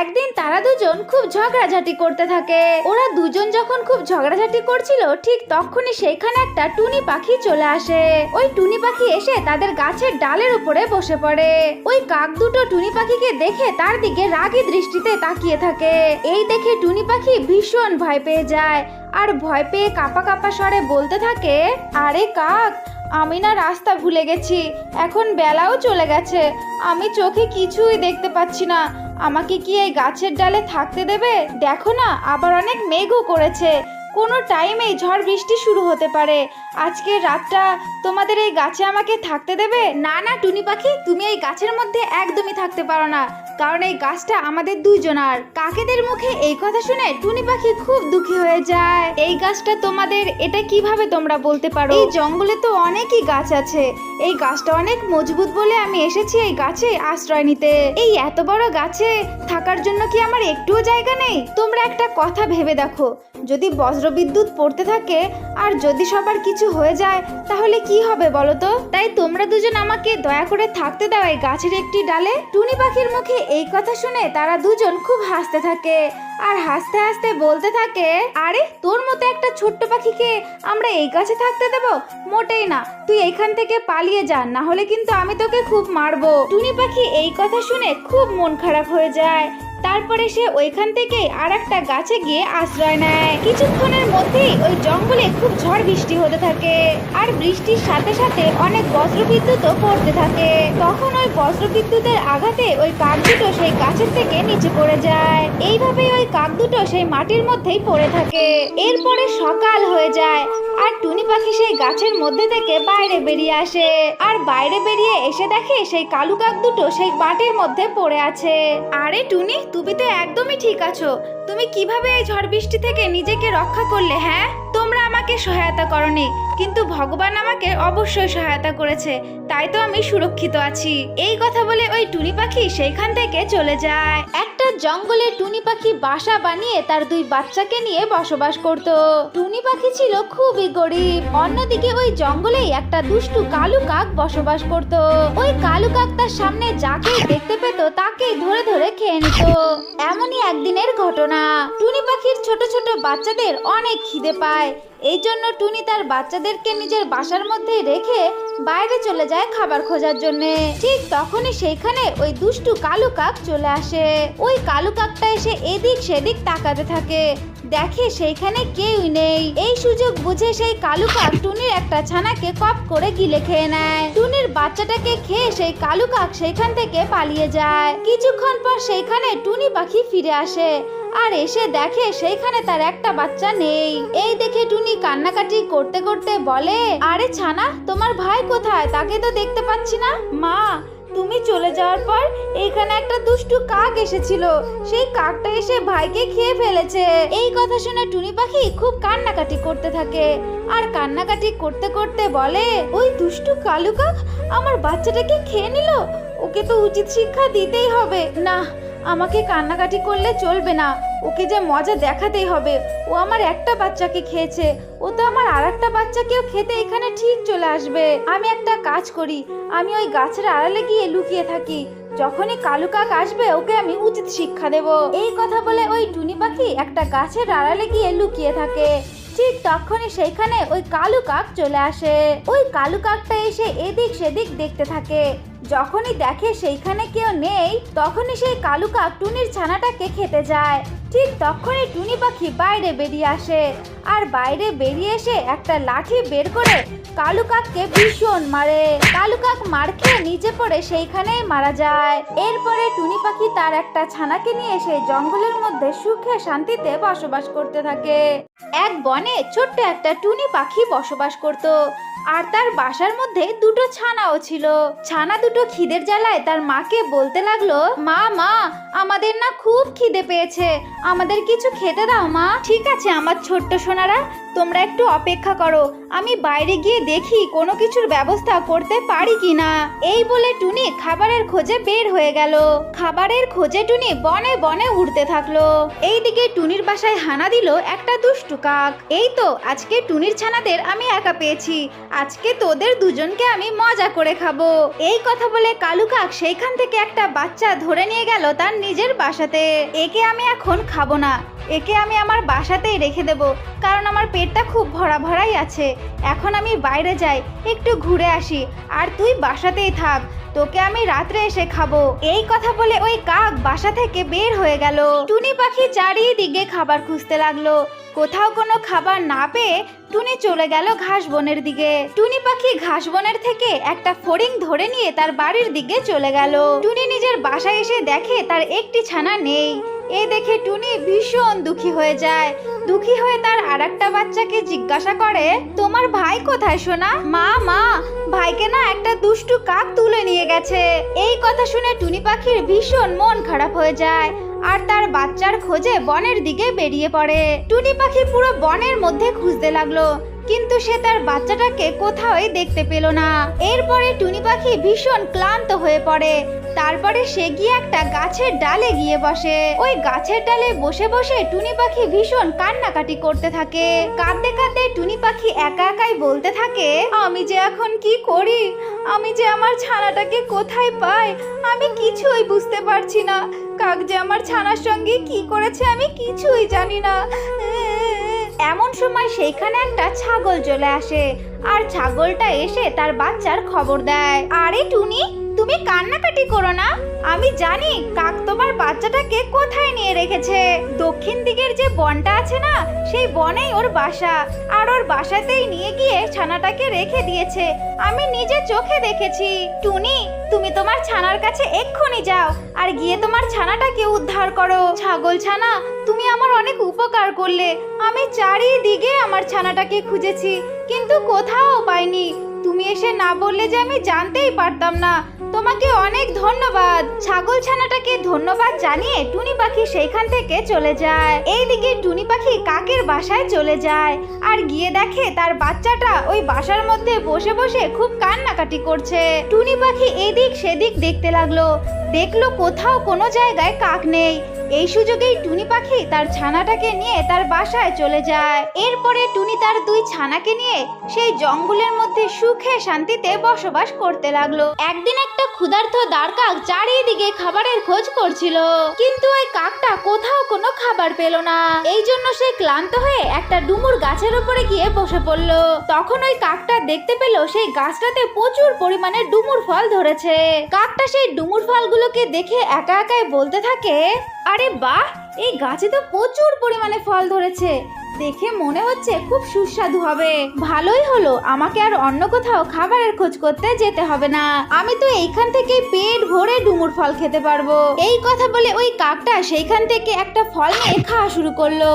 একদিন তারা দুজন খুব ঝগড়াঝাটি করতে থাকে। ওরা দুজন যখন খুব ঝগড়াঝাটি করছিল, ঠিক তখনই সেইখানে একটা টুনি পাখি চলে আসে। ওই টুনি পাখি এসে তাদের গাছের ডালের উপরে বসে পড়ে। ওই কাক দুটো টুনি পাখিকে দেখে তার দিকে রাগী দৃষ্টিতে তাকিয়ে থাকে। এই দেখে টুনি পাখি ভীষণ ভয় পেয়ে যায়, আর ভয় পেয়ে কাঁপা কাঁপা স্বরে বলতে থাকে, আরে কাক, আমি না রাস্তা ভুলে গেছি, এখন বেলাও চলে গেছে, আমি চোখে কিছুই দেখতে পাচ্ছি না, আমাকে কি এই গাছের ডালে থাকতে দেবে? দেখো না, আবার অনেক মেঘও করেছে, কোনো টাইমেই ঝড় বৃষ্টি শুরু হতে পারে, আজকের রাতটা তোমাদের এই গাছে আমাকে থাকতে দেবে? না না টুনি পাখি, তুমি এই গাছের মধ্যে একদমই থাকতে পারো না, কারণ এই গাছটা আমাদের দুইজনার। কাকেদের মুখে এই কথা শুনে টুনি পাখি খুব দুঃখী হয়ে যায়। এই গাছটা তোমাদের, এটা কিভাবে তোমরা বলতে পারো? এই জঙ্গলে তো অনেকই গাছ আছে, এই গাছটা অনেক মজবুত বলে আমি এসেছি এই গাছে আশ্রয় নিতে। এই এত বড় গাছে থাকার জন্য কি আমার একটুও জায়গা নেই? তোমরা একটা কথা ভেবে দেখো, যদি বজ্রবিদ্যুৎ পড়তে থাকে আর যদি সবার কিছু হয়ে যায়, তাহলে কি হবে বলো তো? তাই তোমরা দুজন আমাকে দয়া করে থাকতে দাও এই গাছের একটি ডালে। টুনি পাখির মুখে এই কথা শুনে তারা দুজন খুব হাসতে থাকে, আর হাসতে হাসতে বলতে থাকে, আরে তোর মতো একটা ছোট্ট পাখিকে আমরা এই গাছে থাকতে দেব? মোটেই না, তুই এইখান থেকে পালিয়ে যা, না হলে কিন্তু আমি তোকে খুব মারবো। টুনি পাখি এই কথা শুনে খুব মন খারাপ হয়ে যায়। তারপরে সে ওইখান থেকে আর একটা গাছে গিয়ে আশ্রয় নেয়। কিছুক্ষণের মধ্যেই ওই জঙ্গলে খুব ঝড় বৃষ্টি হতে থাকে, আর বৃষ্টির সাথে সাথে অনেক বজ্রবিদ্যুৎও পড়তে থাকে। তখন ওই বজ্রবিদ্যুতের আঘাতে ওই কাক দুটো সেই গাছের থেকে নিচে পড়ে যায়। এইভাবেই ওই কাক দুটো সেই মাটির মধ্যেই পড়ে থাকে। এরপরে সকাল হয়ে যায়, আর টুনি পাখি সেই গাছের মধ্যে থেকে বাইরে বেরিয়ে আসে, আর বাইরে বেরিয়ে এসে দেখে সেই কালু কাক দুটো সেই মাটির মধ্যে পড়ে আছে। আরে টুনি, তুমি তো একদমই ঠিক আছো, তুমি কিভাবে এই ঝড় বৃষ্টি থেকে নিজেকে রক্ষা করলে? হ্যাঁ, তোমরা আমাকে সহায়তা করনি, কিন্তু ভগবান আমাকে অবশ্যই সহায়তা করেছে, তাই তো আমি সুরক্ষিত আছি। এই কথা বলে ওই টুনি পাখি সেইখান থেকে চলে যায়। একটা জঙ্গলে টুনি পাখি বাসা বানিয়ে তার দুই বাচ্চাকে নিয়ে বসবাস করত। টুনি পাখি ছিল খুবই গরিব। অন্যদিকে ওই জঙ্গলেই একটা দুষ্টু কালু কাক বসবাস করত। ওই কালু কাক তার সামনে যাকেই দেখতে পেত তাকেই ধরে ধরে খেয়ে নিত। এমনই একদিনের ঘটনা। টুনি পাখির ছোট ছোট বাচ্চাদের অনেক খিদে পায়, এই জন্য টুনি তার বাচ্চাদেরকে নিজের বাসার মধ্যে রেখে বাইরে চলে যায় খাবার খোঁজার জন্য। ঠিক তখনই সেইখানে ওই দুষ্টু কালু কাক চলে আসে। ওই কালু কাকটা এসে এদিক সেদিক তাকাতে থাকে, দেখে সেইখানে কেউই নেই। এই সুযোগ বুঝে সেই কালু কাক টুনির একটা ছানাকে কপ করে গিলে খেয়ে নেয়। টুনির বাচ্চাটাকে খেয়ে সেই কালু কাক সেইখান থেকে পালিয়ে যায়। কিছুক্ষণ পর সেইখানে টুনি পাখি ফিরে আসে, আর এসে দেখে সেইখানে তার একটা বাচ্চা নেই। এই দেখে টুনি কান্নাকাটি করতে করতে বলে, আরে ছানা, তোমার ভাই কোথায়? তাকে তো দেখতে পাচ্ছি না। মা, তুমি চলে যাওয়ার পর এখানে একটা দুষ্টু কাক এসেছিল, সেই কাকটা এসে ভাইকে খেয়ে ফেলেছে। এই কথা শুনে টুনি পাখি খুব কান্নাকাটি করতে থাকে, আর কান্নাকাটি করতে করতে বলে, ওই দুষ্টু কালু কাক আমার বাচ্চাটাকে খেয়ে নিল, ওকে তো উচিত শিক্ষা দিতেই হবে। না, আমাকে কান্নাকাটি করলে চলবে না, ওকে যে মজা দেখাতেই হবে। ও আমার একটা বাচ্চাকে খেয়েছে, ও তো আমার আর একটা বাচ্চাকেও খেতে এখানে ঠিক চলে আসবে। আমি একটা কাজ করি, আমি ওই গাছের আড়ালে গিয়ে লুকিয়ে থাকি, যখনই কালু কাক আসবে ওকে আমি উচিত শিক্ষা দেব। এই কথা বলে ওই টুনি পাখি একটা গাছের আড়ালে গিয়ে লুকিয়ে থাকে। ঠিক তখনই সেইখানে ওই কালু কাক চলে আসে। ওই কালু কাকটা এসে এদিক সেদিক দেখতে থাকে, যখনই দেখে সেইখানে কেউ নেই তখনই সেই কালু কাক টুনির ছানাটাকে খেতে যায়। ঠিক তখনই টুনি পাখি বাইরে বেরিয়ে আসে, আর বাইরে বেরিয়ে এসে একটা লাঠি বের করে কালু কাককে ভীষণ মারে। কালু কাক মার খেয়ে নিচে পড়ে সেইখানেই মারা যায়। এরপরে টুনি পাখি তার একটা ছানাকে নিয়ে সেই জঙ্গলের মধ্যে সুখে শান্তিতে বসবাস করতে থাকে। এক বনে ছোট্ট একটা টুনি পাখি বসবাস করত, আর তার বাসার মধ্যে দুটো ছানাও ছিল। ছানা দুটো খিদের জ্বালায় তার মাকে বলতে লাগলো, মা মা আমাদের না খুব খিদে পেয়েছে, আমাদের কিছু খেতে দাও মা। ঠিক আছে আমার ছোট্ট সোনারা, তোমরা একটু অপেক্ষা করো, আমি বাইরে গিয়ে দেখি কোনো কিছুর ব্যবস্থা করতে পারি কিনা। এই বলে টুনি খাবারের খোঁজে বের হয়ে গেল। খাবারের খোঁজে টুনি বনে বনে উড়তে থাকলো। এইদিকে টুনির বাসায় হানা দিল একটা দুষ্টু কাক। এই তো আজকে টুনির ছানাদের আমি একা পেয়েছি, আজকে তোদের দুজনকে আমি মজা করে খাবো। এই কথা বলে কালু কাক সেইখান থেকে একটা বাচ্চা ধরে নিয়ে গেল তার নিজের বাসাতে। একে আমি এখন খাবো না, একে আমি আমার বাসাতেই রেখে দেব, কারণ আমার পেটটা খুব ভরা ভরাই আছে। এখন আমি বাইরে যাই, একটু ঘুরে আসি, আর তুই বাসাতেই থাক, তোকে আমি রাত্রে এসে খাবো। এই কথা বলে ওই কাক বাসা থেকে বের হয়ে গেল। টুনি পাখি চারিদিকে খাবার খুঁজতে লাগলো। কোথাও কোনো খাবার না পেয়ে টুনি চলে গেল ঘাস বনের দিকে। টুনি পাখি ঘাস বনের থেকে একটা ফড়িং ধরে নিয়ে তার বাড়ির দিকে চলে গেল। টুনি নিজের বাসায় এসে দেখে তার একটি ছানা নেই। এ দেখে টুনি ভীষণ দুঃখী হয়ে যায়। দুঃখী হয়ে তার আরেকটা বাচ্চাকে জিজ্ঞাসা করে, তোমার ভাই কোথায় সোনা? মা মা ভাইকে না একটা দুষ্টু কাক তুলে নিয়ে গেছে। এই কথা শুনে টুনি পাখির ভীষণ মন খারাপ হয়ে যায়, আর তার বাচ্চার খোঁজে বনের দিকে বেরিয়ে পড়ে। টুনি পাখি পুরো বনের মধ্যে খুঁজতে লাগলো, কিন্তু সে তার বাচ্চাটাকে কোথাওই দেখতে পেল না। এরপরে টুনি পাখি ভীষণ ক্লান্ত হয়ে পড়ে। তারপরে সে গিয়ে একটা গাছের ডালে গিয়ে বসে। ওই গাছের ডালে বসে বসে টুনি পাখি ভীষণ কান্নাকাটি করতে থাকে। কাঁদতে কাঁদতে টুনি পাখি একা একাই বলতে থাকে, আমি যে এখন কি করি, আমি যে আমার ছানাটাকে কোথায় পাই, আমি কিছুই বুঝতে পারছি না। কাক যে আমার ছানার সঙ্গে কি করেছে আমি কিছুই জানি না। এমন সময় সেইখানে একটা ছাগল চলে আসে, আর ছাগলটা এসে তার বাচ্চার খবর দেয়। আরে টুনি, তুমি কান্নাকাটি করো না, আমি জানি কাক তোমার বাচ্চাটাকে কোথায় নিয়ে রেখেছে। দক্ষিণ দিকের যে বনটা আছে না, সেই বনেই ওর বাসা, আর ওর বাসাতেই নিয়ে গিয়ে ছানাটাকে রেখে দিয়েছে, আমি নিজে চোখে দেখেছি। টুনি, তুমি তোমার ছানার কাছে এক্ষুনি যাও, আর গিয়ে তোমার ছানাটাকে উদ্ধার করো। ছাগল ছানা, তুমি আমার অনেক উপকার করলে। আমি চারিদিকে আমার ছানাটাকে খুঁজেছি, কিন্তু কোথাও পাইনি। তুমি এসে না বললে যে আমি জানতেই পারতাম না। তোমাকে অনেক ধন্যবাদ। ছাগল ছানাটাকে ধন্যবাদ জানিয়ে টুনি পাখি সেইখান থেকে চলে যায়। এইদিকে টুনি পাখি কাকের বাসায় চলে যায়, আর গিয়ে দেখে তার বাচ্চাটা ওই বাসার মধ্যে বসে বসে খুব কান্নাকাটি করছে। টুনি পাখি এদিক সেদিক দেখতে লাগলো, দেখলো কোথাও কোনো জায়গায় কাক নেই। এই সুযোগেই টুনি পাখি তার ছানাটাকে নিয়ে তার বাসায় চলে যায়। এরপরে টুনি তার দুই ছানাকে নিয়ে সেই জঙ্গলের মধ্যে সুখে শান্তিতে বসবাস করতে লাগলো। একদিন একটা ক্ষুধার্ত দাঁড় কাক চারিদিকে খাবারের খোঁজ করছিল, কিন্তু ওই কাকটা কোথাও কোনো খাবার পেল না। এই জন্য সে ক্লান্ত হয়ে একটা ডুমুর গাছের উপরে গিয়ে বসে পড়ল। তখন ওই কাকটা দেখতে পেল সেই গাছটাতে প্রচুর পরিমাণে ডুমুর ফল ধরেছে। কাকটা সেই ডুমুর ফলগুলোকে দেখে একা একাই বলতে থাকে, আরে বাহ, এই গাছে তো প্রচুর পরিমাণে ফল ধরেছে, দেখে মনে হচ্ছে খুব সুস্বাদু হবে। ভালোই হলো, আমাকে আর অন্য কোথাও খাবারের খোঁজ করতে যেতে হবে না, আমি তো এইখান থেকে পেট ভরে ডুমুর ফল খেতে পারবো। এই কথা বলে ওই কাকটা সেইখান থেকে একটা ফল নিয়ে খাওয়া শুরু করলো।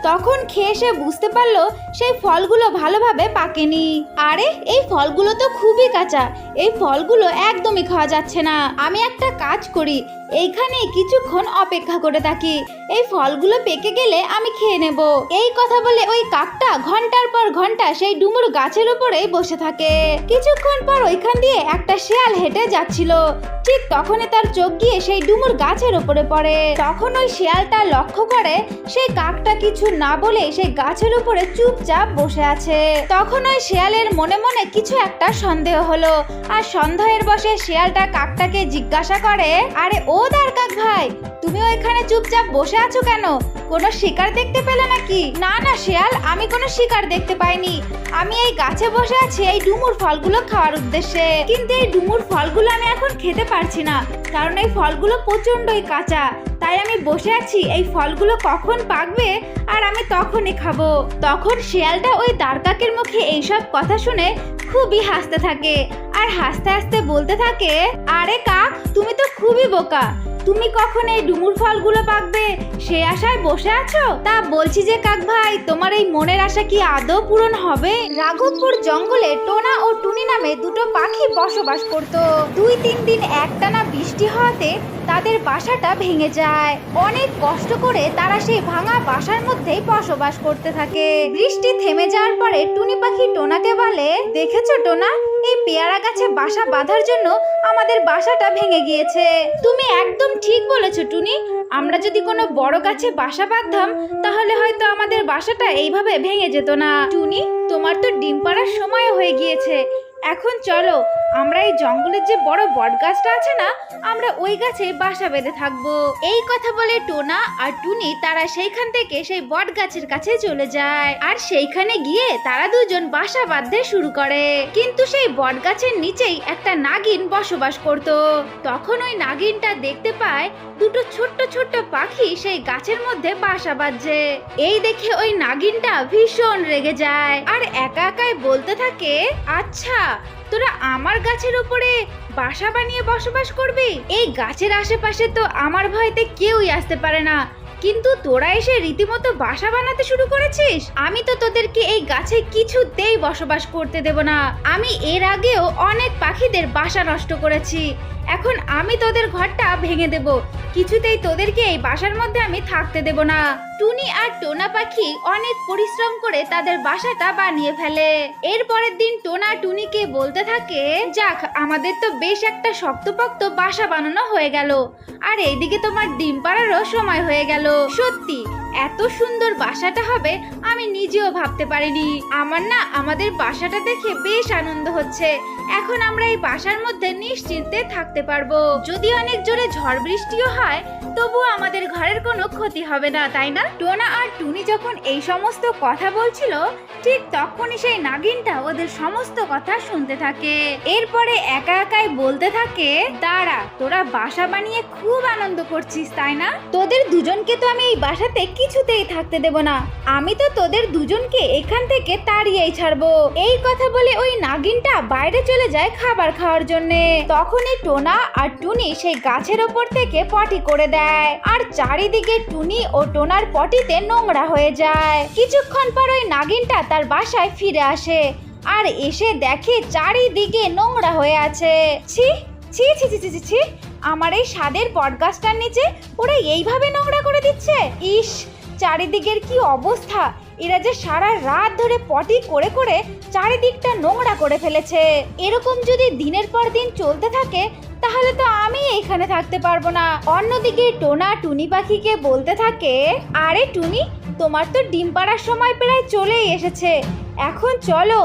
তখন খেয়ে সে বুঝতে পারলো সেই ফলগুলো ভালোভাবে পাকেনি। আরে এই ফলগুলো তো খুবই কাঁচা, এই ফলগুলো একদমই খাওয়া যাচ্ছে না। আমি একটা কাজ করি, এইখানে কিছুক্ষণ অপেক্ষা করে থাকি, এই ফলগুলো পেকে গেলে আমি খেয়ে নেব। এই কথা বলে ওই কাকটা ঘন্টার পর ঘন্টা সেই ডুমুর গাছের উপরেই বসে থাকে। কিছুক্ষণ পর ওইখান দিয়ে একটা শিয়াল হেঁটে যাচ্ছিল। ঠিক তখনই তার চোখ গিয়ে সেই ডুমুর গাছের উপরে পড়ে। তখন ওই শিয়ালটা লক্ষ্য করে সেই কাকটা কিছু না বলে সেই গাছের উপরে চুপচাপ বসে আছে। তখন ওই শিয়ালের মনে মনে কিছু একটা সন্দেহ হলো, আর সন্দেহের বশে শিয়ালটা কাকটাকে জিজ্ঞাসা করে, আরে ও ও দারকাক ভাই, তুমি ওইখানে চুপচাপ বসে আছো কেন? কোনো শিকার দেখতে পেলে নাকি? না না শিয়াল, আমি কোনো শিকার দেখতে পাইনি। আমি এই গাছে বসে আছি এই ডুমুর ফলগুলো খাওয়ার উদ্দেশ্যে। কিন্তু এই ডুমুর ফলগুলো আমি এখন খেতে পারছি না, কারণ এই ফলগুলো প্রচন্ডই কাঁচা। তাই আমি বসে আছি এই ফলগুলো কখন পাকবে আর আমি তখনই খাবো। তখন শিয়ালটা ওই দারকাকের মুখে এইসব কথা শুনে খুবই হাসতে থাকে আর হাসতে হাসতে বলতে থাকে, আরে কাক, তুমি তো খুবই বোকা। তুমি কখন এই ডুমুর ফলগুলো পাকবে সে আশায় বসে আছো? তা বলছি যে কাক ভাই, তোমার এই মনের আশা কি আদৌ পূরণ হবে? রাঘবপুর জঙ্গলে টোনা ও টুনি নামে দুটো পাখি বসবাস করত। 2-3 দিন একটানা বৃষ্টি হওয়াতে তাদের বাসাটা ভেঙে যায়। অনেক কষ্ট করে তারা সেই ভাঙা বাসার মধ্যেই বসবাস করতে থাকে। বৃষ্টি থেমে যাওয়ার পরে টুনি পাখি টোনাকে বলে, দেখেছো টোনা, এই পেয়ারা গাছে বাসা বাঁধার জন্য আমাদের বাসাটা ভেঙে গিয়েছে। তুমি একদম ঠিক বলেছো টুনি, আমরা যদি কোনো বড় গাছে বাসা বাঁধতাম তাহলে হয়তো আমাদের বাসাটা এইভাবে ভেঙে যেত না। টুনি, তোমার তো ডিম পাড়ার সময় হয়ে গিয়েছে। এখন চলো আমরা এই জঙ্গলের যে বড় বট গাছটা আছে না, আমরা ওই গাছে বাসা বেঁধে থাকবো। এই কথা বলে টোনা আর টুনি তারা সেইখান থেকে সেই বট গাছের কাছে চলে যায় আর সেইখানে গিয়ে তারা দুজন বাসা বাঁধতে শুরু করে। কিন্তু সেই বট গাছের নিচেই একটা নাগিন বসবাস করত। তখন ওই নাগিনটা দেখতে পায় দুটো ছোট্ট ছোট্ট পাখি সেই গাছের মধ্যে বাসা বাঁধছে। এই দেখে ওই নাগিনটা ভীষণ রেগে যায় আর একা একাই বলতে থাকে, আচ্ছা তোরা আমার গাছের উপরে বাসা বানিয়ে বসবাস করবি? এই গাছের আশেপাশে তো আমার ভয়তে কেউই আসতে পারে না, কিন্তু তোরা এসে রীতিমতো বাসা বানাতে শুরু করেছিস। আমি তো তোদেরকে এই গাছে কিছুতেই বসবাস করতে দেব না। আমি এর আগেও অনেক পাখিদের বাসা নষ্ট করেছি, এখন আমি তোদের ঘরটা ভেঙে দেব। কিছুতেই তোদেরকে এই বাসার মধ্যে আমি থাকতে দেব না। টুনি আর টোনা পাখি অনেক পরিশ্রম করে তাদের বাসাটা বানিয়ে ফেলে। এর পরের দিন টোনা টুনিকে বলতে থাকে, যাক, আমাদের তো বেশ একটা শক্তপোক্ত বাসা বানানো হয়ে গেল আর এইদিকে তোমার ডিম পাড়ারও সময় হয়ে গেল। সত্যি এত সুন্দর বাসাটা হবে আমি নিজেও ভাবতে পারিনি। আমার না আমাদের বাসাটা দেখে বেশ আনন্দ হচ্ছে। এখন আমরা এই বাসার মধ্যে নিশ্চিন্তে থাকতে পারবো। যদি অনেক জোরে ঝড় বৃষ্টিও হয় তবুও আমাদের ঘরের কোনো ক্ষতি হবে না, তাই না? টোনা আর টুনি যখন এই সমস্ত কথা বলছিল ঠিক তখনই সেই নাগিনটা ওদের সমস্ত কথা শুনতে থাকে। এরপরে একা একাই বলতে থাকে, দাঁড়া, তোরা বাসা বানিয়ে খুব আনন্দ করছিস তাই না? তোদের দুজনকে তো আমি এই বাসাতে কিছুতেই থাকতে দেব না। আমি তো তোদের দুজনকে এখান থেকে তাড়িয়েই ছাড়বো। এই কথা বলে ওই নাগিনটা বাইরে চলে যায় খাবার খাওয়ার জন্যে। তখনই টোনা আর টুনি সেই গাছের ওপর থেকে পটি করে দেয় আর চারিদিকে টুনি ও টোনার পটিতে নোংরা হয়ে যায়। কিছুক্ষণ পর ওই নাগিনটা তার বাসায় ফিরে আসে আর এসে দেখে চারিদিকে নোংরা হয়ে আছে। ছি ছি ছি ছি ছি ছি, আমার এই স্বাদের বটগাছটার নিচে ওরা এইভাবে নোংরা করে দিচ্ছে। ইস, চারিদিকের কি অবস্থা! এরা যে সারা রাত ধরে পটি করে করে চারিদিকটা নোংরা করে ফেলেছে। এরকম যদি দিনের পর দিন চলতে থাকে তাহলে তো আমি এইখানে থাকতে পারবো না। অন্যদিকে টোনা টুনি পাখিকে বলতে থাকে, আরে টুনি, তোমার তো ডিম পাড়ার সময় প্রায় চলেই এসেছে। এখন চলো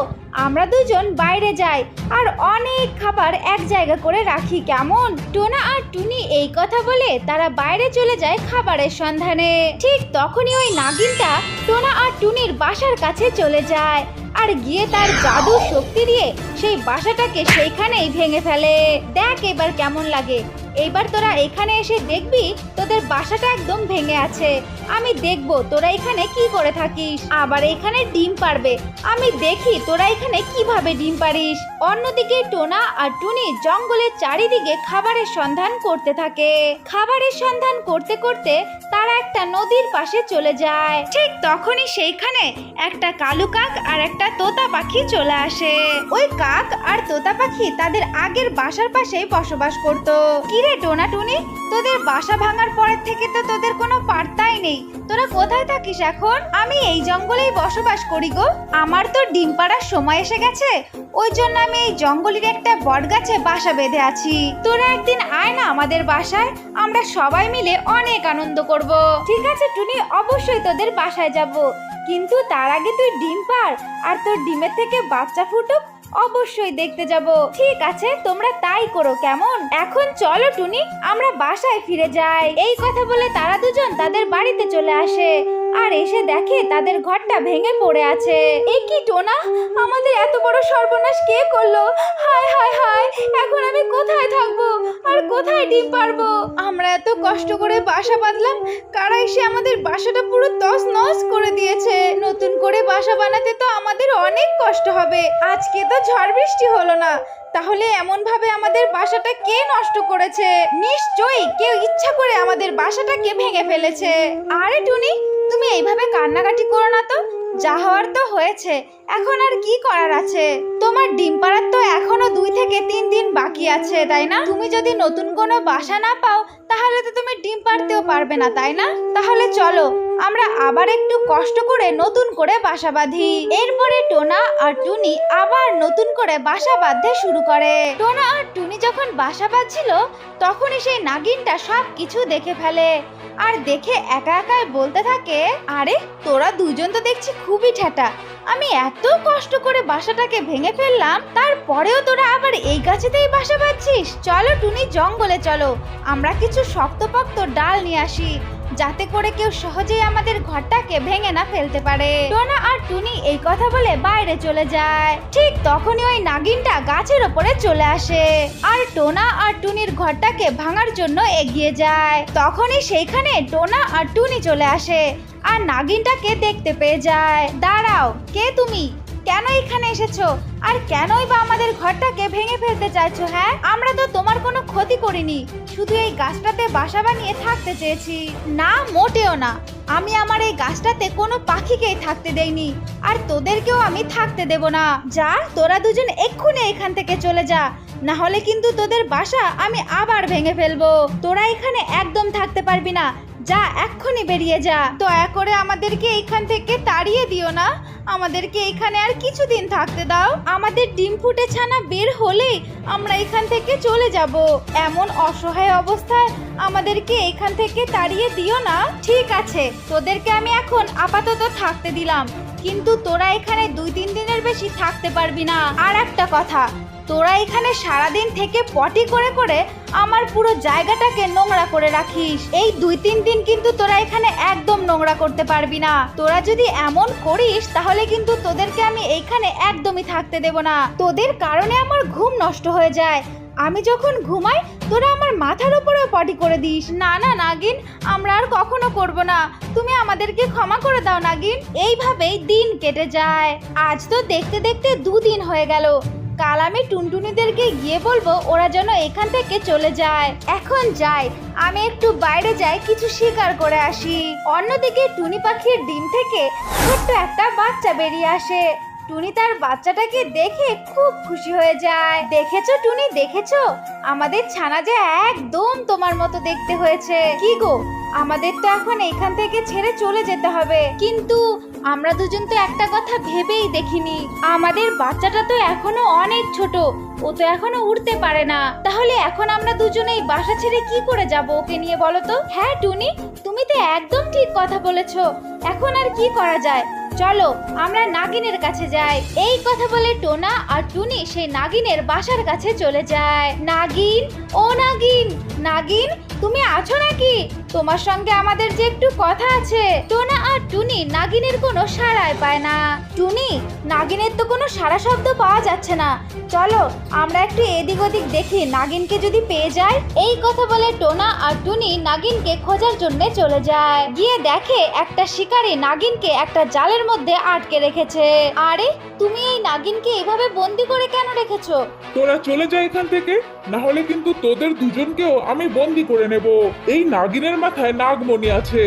আমরা দুজন বাইরে যাই আর অনেক খাবার এক জায়গা করে রাখি, কেমন? টোনা আর টুনি এই কথা বলে তারা বাইরে চলে যায় খাবারের সন্ধানে। ঠিক তখনই ওই নাগিনটা টোনা আর টুনির বাসার কাছে চলে যায় আর গিয়ে তার জাদু শক্তি দিয়ে সেই বাসাটাকে সেইখানেই ভেঙে ফেলে। দেখ এবার কেমন লাগে। এইবার তোরা এখানে এসে দেখবি তোদের বাসাটা একদম ভেঙে আছে। আমি দেখবো তোরা এখানে কি করে থাকিস। আবার এখানে ডিম পারবে, আমি দেখি তোরা এখানে কিভাবে ডিম পারিস। অন্যদিকে টোনা আর টুনি জঙ্গলের চারিদিকে খাবারের সন্ধান করতে থাকে। খাবারের সন্ধান করতে করতে তারা একটা নদীর পাশে চলে যায়। ঠিক তখনই সেইখানে একটা কালু কাক আর একটা তোতা পাখি চলে আসে। ওই কাক আর তোতা পাখি তাদের আগের বাসার পাশেই বসবাস করতো। কিরে টোনা টুনি, তোদের বাসা ভাঙার পরের থেকে তো তোদের কোনো পাত্তাই নেই। তোরা কোথায় থাকিস এখন? আমি এই জঙ্গলেই বসবাস করি গো। আমার তো ডিম পাড়ার সময় এসে গেছে, ওই জন্য আমি এই জঙ্গলের একটা বট গাছে বাসা বেঁধে আছি। তোরা একদিন আয় না আমাদের বাসায়, আমরা সবাই মিলে অনেক আনন্দ করব। ঠিক আছে টুনি, অবশ্যই তোদের বাসায় যাব, কিন্তু তার আগে তুই ডিম পাড় আর তোর ডিমের থেকে বাচ্চা ফুটুক, অবশ্যই দেখতে যাব। ঠিক আছে, তোমরা তাই করো কেমন। এখন চলো টুনি, আমরা বাসায় ফিরে যাই। এই কথা বলে তারা দুজন তাদের বাড়িতে চলে আসে আর এসে দেখে তাদের ঘরটা ভেঙে পড়ে আছে। এ কি টোনা, আমাদের এত বড় সর্বনাশ কে করলো? হায় হায় হায়, এখন আমি কোথায় থাকবো আর কোথায় ডিম পারবো? আমরা এত কষ্ট করে বাসা বাঁধলাম, কারা এসে আমাদের বাসাটা পুরো তছনছ করে দিয়েছে। নতুন করে বাসা বানাতে তো আমাদের অনেক কষ্ট হবে। আজকে তো ঝড় বৃষ্টি হলো না, তাহলে এমন ভাবে আমাদের বাসাটা কে নষ্ট করেছে? নিশ্চয়ই কেউ ইচ্ছা করে আমাদের বাসাটাকে ভেঙে ফেলেছে। আরে টুনি, তুমি এইভাবে কান্নাকাটি করো না তো, যা হওয়ার তো হয়েছে, এখন আর কি করার আছে? তোমার ডিম পাড়ার তো এখনো 2 থেকে 3 দিন বাকি আছে, তাই না? তুমি যদি নতুন কোনো বাসা না পাও তাহলে তো তুমি ডিম পাড়তেও পারবে না, তাই না? তাহলে চলো আমরা আবার একটু কষ্ট করে নতুন করে বাসা বাঁধি। এরপরে টোনা আর টুনি আবার নতুন করে বাসা বাঁধতে শুরু করে। টোনা আর টুনি যখন বাসা বাঁধছিল তখনই সেই নাগিনটা সব কিছু দেখে ফেলে আর দেখে একা একাই বলতে থাকে, আরে তোরা দুজন তো দেখছি খুবই ঠেটা। আমি এত কষ্ট করে বাসাটাকে ভেঙে ফেললাম, তারপরেও তোরা আবার এই গাছেতেই বাসা বাঁধছিস। চলো টুনি, জঙ্গলে চলো, আমরা কিছু শক্তপোক্ত ডাল নিয়ে আসি, যাতে করে কেউ সহজেই আমাদের ঘরটাকে ভেঙে না ফেলতে পারে। টোনা আর টুনি এই কথা বলে বাইরে চলে যায়। ঠিক তখনই ওই নাগিনটা গাছের ওপরে চলে আসে আর টোনা আর টুনির ঘরটাকে ভাঙার জন্য এগিয়ে যায়। তখনই সেইখানে টোনা আর টুনি চলে আসে আর নাগিনটাকে দেখতে পেয়ে যায়। দাঁড়াও, কে তুমি? কেন এখানে এসেছো? আর কেনই বা আমাদের ঘরটাকে ভেঙে ফেলতে চাইছো? হ্যাঁ, আমরা তো তোমার কোনো ক্ষতি করিনি, শুধু এই গাছটাতে বাসা বানিয়ে থাকতে চেয়েছি। না, মোটেও না, আমি আমার এই গাছটাতে কোনো পাখিকেই থাকতে দেইনি, আর তোদেরকেও আমি থাকতে দেব না। যা, তোরা দুজন এক্ষুনি এখান থেকে চলে যা, না হলে কিন্তু তোদের বাসা আমি আবার ভেঙে ফেলবো। তোরা এখানে একদম থাকতে পারবি না, যা এক্ষুনি বেরিয়ে যা। দয়া করে আমাদেরকে এখান থেকে তাড়িয়ে দিও না, আমাদেরকে এখানে আর কিছুদিন থাকতে দাও। আমাদের ডিম ফুটে ছানা বের হলেই আমরা এখান থেকে চলে যাব। এমন অসহায় অবস্থায় আমাদেরকে এখান থেকে তাড়িয়ে দিও না। ঠিক আছে, তোদেরকে আমি এখন আপাতত থাকতে দিলাম, কিন্তু তোরা এখানে 2-3 দিনের বেশি থাকতে পারবি না। আর একটা কথা, তোরা এখানে সারাদিন থেকে পটি করে করে আমার পুরো জায়গাটাকে নোংরা করে রাখিস। এই 2-3 দিন কিন্তু তোরা এখানে একদম নোংরা করতে পারবি না। তোরা যদি এমন করিস তাহলে কিন্তু তোদেরকে আমি এইখানে একদমই থাকতে দেব না। তোদের কারণে আমার ঘুম নষ্ট হয়ে যায়, আমি যখন ঘুমাই তোরা আমার মাথার উপরেও পটি করে দিস। না না নাগিন, আমরা আর কখনো করব না, তুমি আমাদেরকে ক্ষমা করে দাও নাগিন। এইভাবেই দিন কেটে যায়। আজ তো দেখতে দেখতে 2 দিন হয়ে গেল। কাল আমি টুনটুনিদেরকে গিয়ে বলবো ওরা যেন এখান থেকে চলে যায়। এখন যাই, আমি একটু বাইরে যাই, কিছু শিকার করে আসি। অন্যদিকে টুনি পাখির ডিম থেকে ছোট্ট একটা বাচ্চা বেরিয়ে আসে। টুনি তার বাচ্চাটাকে দেখে খুব খুশি হয়ে যায়। দেখেছো টুনি, দেখেছো আমাদের ছানা যে একদম তোমার মতো দেখতে হয়েছে। কি গো, আমাদের তো এখন এখান থেকে ছেড়ে চলে যেতে হবে, কিন্তু আমরা দুজন তো একটা কথা ভেবেই দেখিনি, আমাদের বাচ্চাটা তো এখনো অনেক ছোট, ও তো এখনো উড়তে পারে না। তাহলে এখন আমরা দুজনেই বাসা ছেড়ে কি করে যাব ওকে নিয়ে, বলো তো? হ্যাঁ টুনি, তুমি তো একদম ঠিক কথা বলেছো। এখন আর কি করা যায়, চলো আমরা নাগিনের কাছে যাই। এই কথা বলে টোনা আর টুনি সেই নাগিনের বাসার কাছে চলে যায়। নাগিন, ও নাগিন, নাগিন তুমি আছো নাকি? তোমার সঙ্গে আমাদের যে একটু কথা আছে। টোনা আর টুনি নাগিনের কোনো সাড়াই পায় না। টুনি, নাগিনের তো কোনো সাড়া শব্দ পাওয়া যাচ্ছে না, চলো আমরা একটু এদিক ওদিক দেখি, নাগিনকে যদি পেয়ে যায়। এই কথা বলে টোনা আর টুনি নাগিনকে খোঁজার জন্য চলে যায়। গিয়ে দেখে একটা শিকারী নাগিনকে একটা জালের মধ্যে আটকে রেখেছে। আরে তুমি এই নাগিনকে এভাবে বন্দি করে কেন রেখেছো? তোরা চলে যা এখান থেকে, না হলে কিন্তু তোদের দুজনকেও আমি বন্দি করে নেব। এই নাগিনের মাথায় নাগমণি আছে,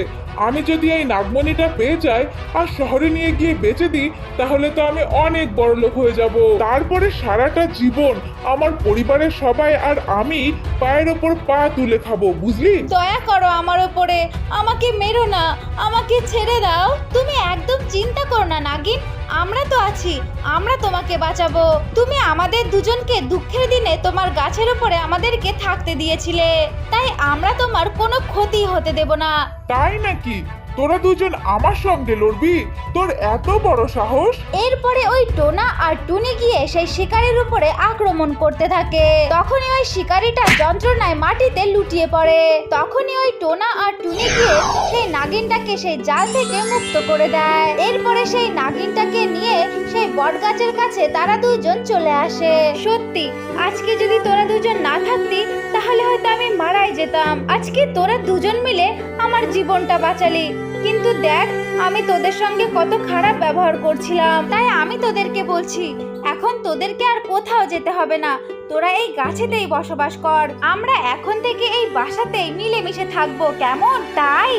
আমি যদি এই নাগমণিটা পেয়ে যাই আর শহরে নিয়ে গিয়ে বেচে দিই তাহলে তো আমি অনেক বড় লোক হয়ে যাব। তারপরে সারাটা জীবন আমার পরিবারের সবাই আর আমি পায়ের ওপর পা তুলে খাবো, বুঝলি? দয়া করো আমার উপরে, আমাকে মেরো না, আমাকে ছেড়ে দাও। তুমি একদম চিন্তা করো না নাগিন, আমরা তো আছি, আমরা তোমাকে বাঁচাবো। তুমি আমাদের দুজনকে দুঃখের দিনে তোমার গাছের উপরে আমাদেরকে থাকতে দিয়েছিলে, তাই আমরা তোমার কোনো ক্ষতি হতে দেব না। তাই নাকি? তোরা দুজন আমার সঙ্গে লড়বি? তোর এত বড় সাহস! এরপরে ওই টোনা আর টুনি গিয়ে সেই শিকারীর উপরে আক্রমণ করতে থাকে। তখনই ওই শিকারীটা যন্ত্রণায় মাটিতে লুটিয়ে পড়ে। তখনই ওই টোনা আর টুনি গিয়ে সেই নাগিনটাকে সেই জাল থেকে মুক্ত করে দেয়। এরপরে সেই নাগিনটাকে নিয়ে সেই বটগাছের কাছে তারা দুজন চলে আসে। সত্যি আজকে যদি তোরা দুজন না থাকতি তাহলে হয়তো আমি মারাই যেতাম। আজকে তোরা দুজন মিলে আমার জীবনটা বাঁচালি, কিন্তু দেখ আমি তোদের সঙ্গে কত খারাপ ব্যবহার করছিলাম। তাই আমি তোদেরকে বলছি এখন তোদেরকে আর কোথাও যেতে হবে না, তোরা এই গাছেতেই বসবাস কর। আমরা এখন থেকে এই বাসাতেই মিলেমিশে থাকবো, কেমন? তাই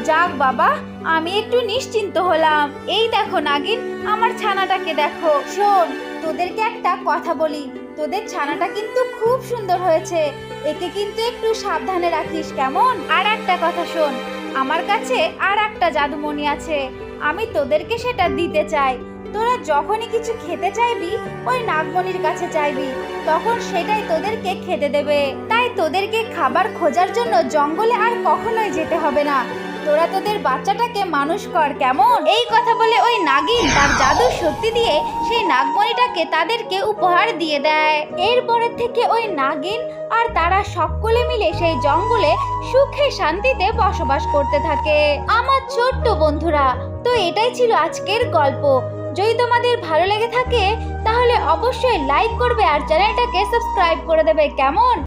যাক বাবা, আমি একটু নিশ্চিন্ত হলাম। এই দেখো নাগিন, আমার ছানাটাকে দেখো। শোন, তোদেরকে একটা কথা বলি, তোদের ছানাটা কিন্তু খুব সুন্দর হয়েছে, একে কিন্তু একটু সাবধানে রাখিস, কেমন? আর একটা কথা শোন, আমার কাছে আর একটা জাদুমণি আছে, আমি তোদেরকে সেটা দিতে চাই। তোরা যখনই কিছু খেতে চাইবি ওই নাগমণির কাছে চাইবি, তখন সেটাই তোদেরকে খেতে দেবে। তাই তোদেরকে খাবার খোঁজার জন্য জঙ্গলে আর কখনোই যেতে হবে না। তোরা তোদের বাচ্চাটাকে মানুষ কর, কেমন? এই কথা বলে ওই নাগিন তার জাদু শক্তি দিয়ে সেই নাগমণিটাকে তাদেরকে উপহার দিয়ে দেয়। এরপরের থেকে ওই নাগিন আর তারা সকলে মিলে সেই জঙ্গলে সুখে শান্তিতে বসবাস করতে থাকে। আমার ছোট্ট বন্ধুরা, তো এটাই ছিল আজকের গল্প। যদি তোমাদের ভালো লেগে থাকে তাহলে অবশ্যই লাইক করবে আর চ্যানেলটাকে সাবস্ক্রাইব করে দেবে, কেমন?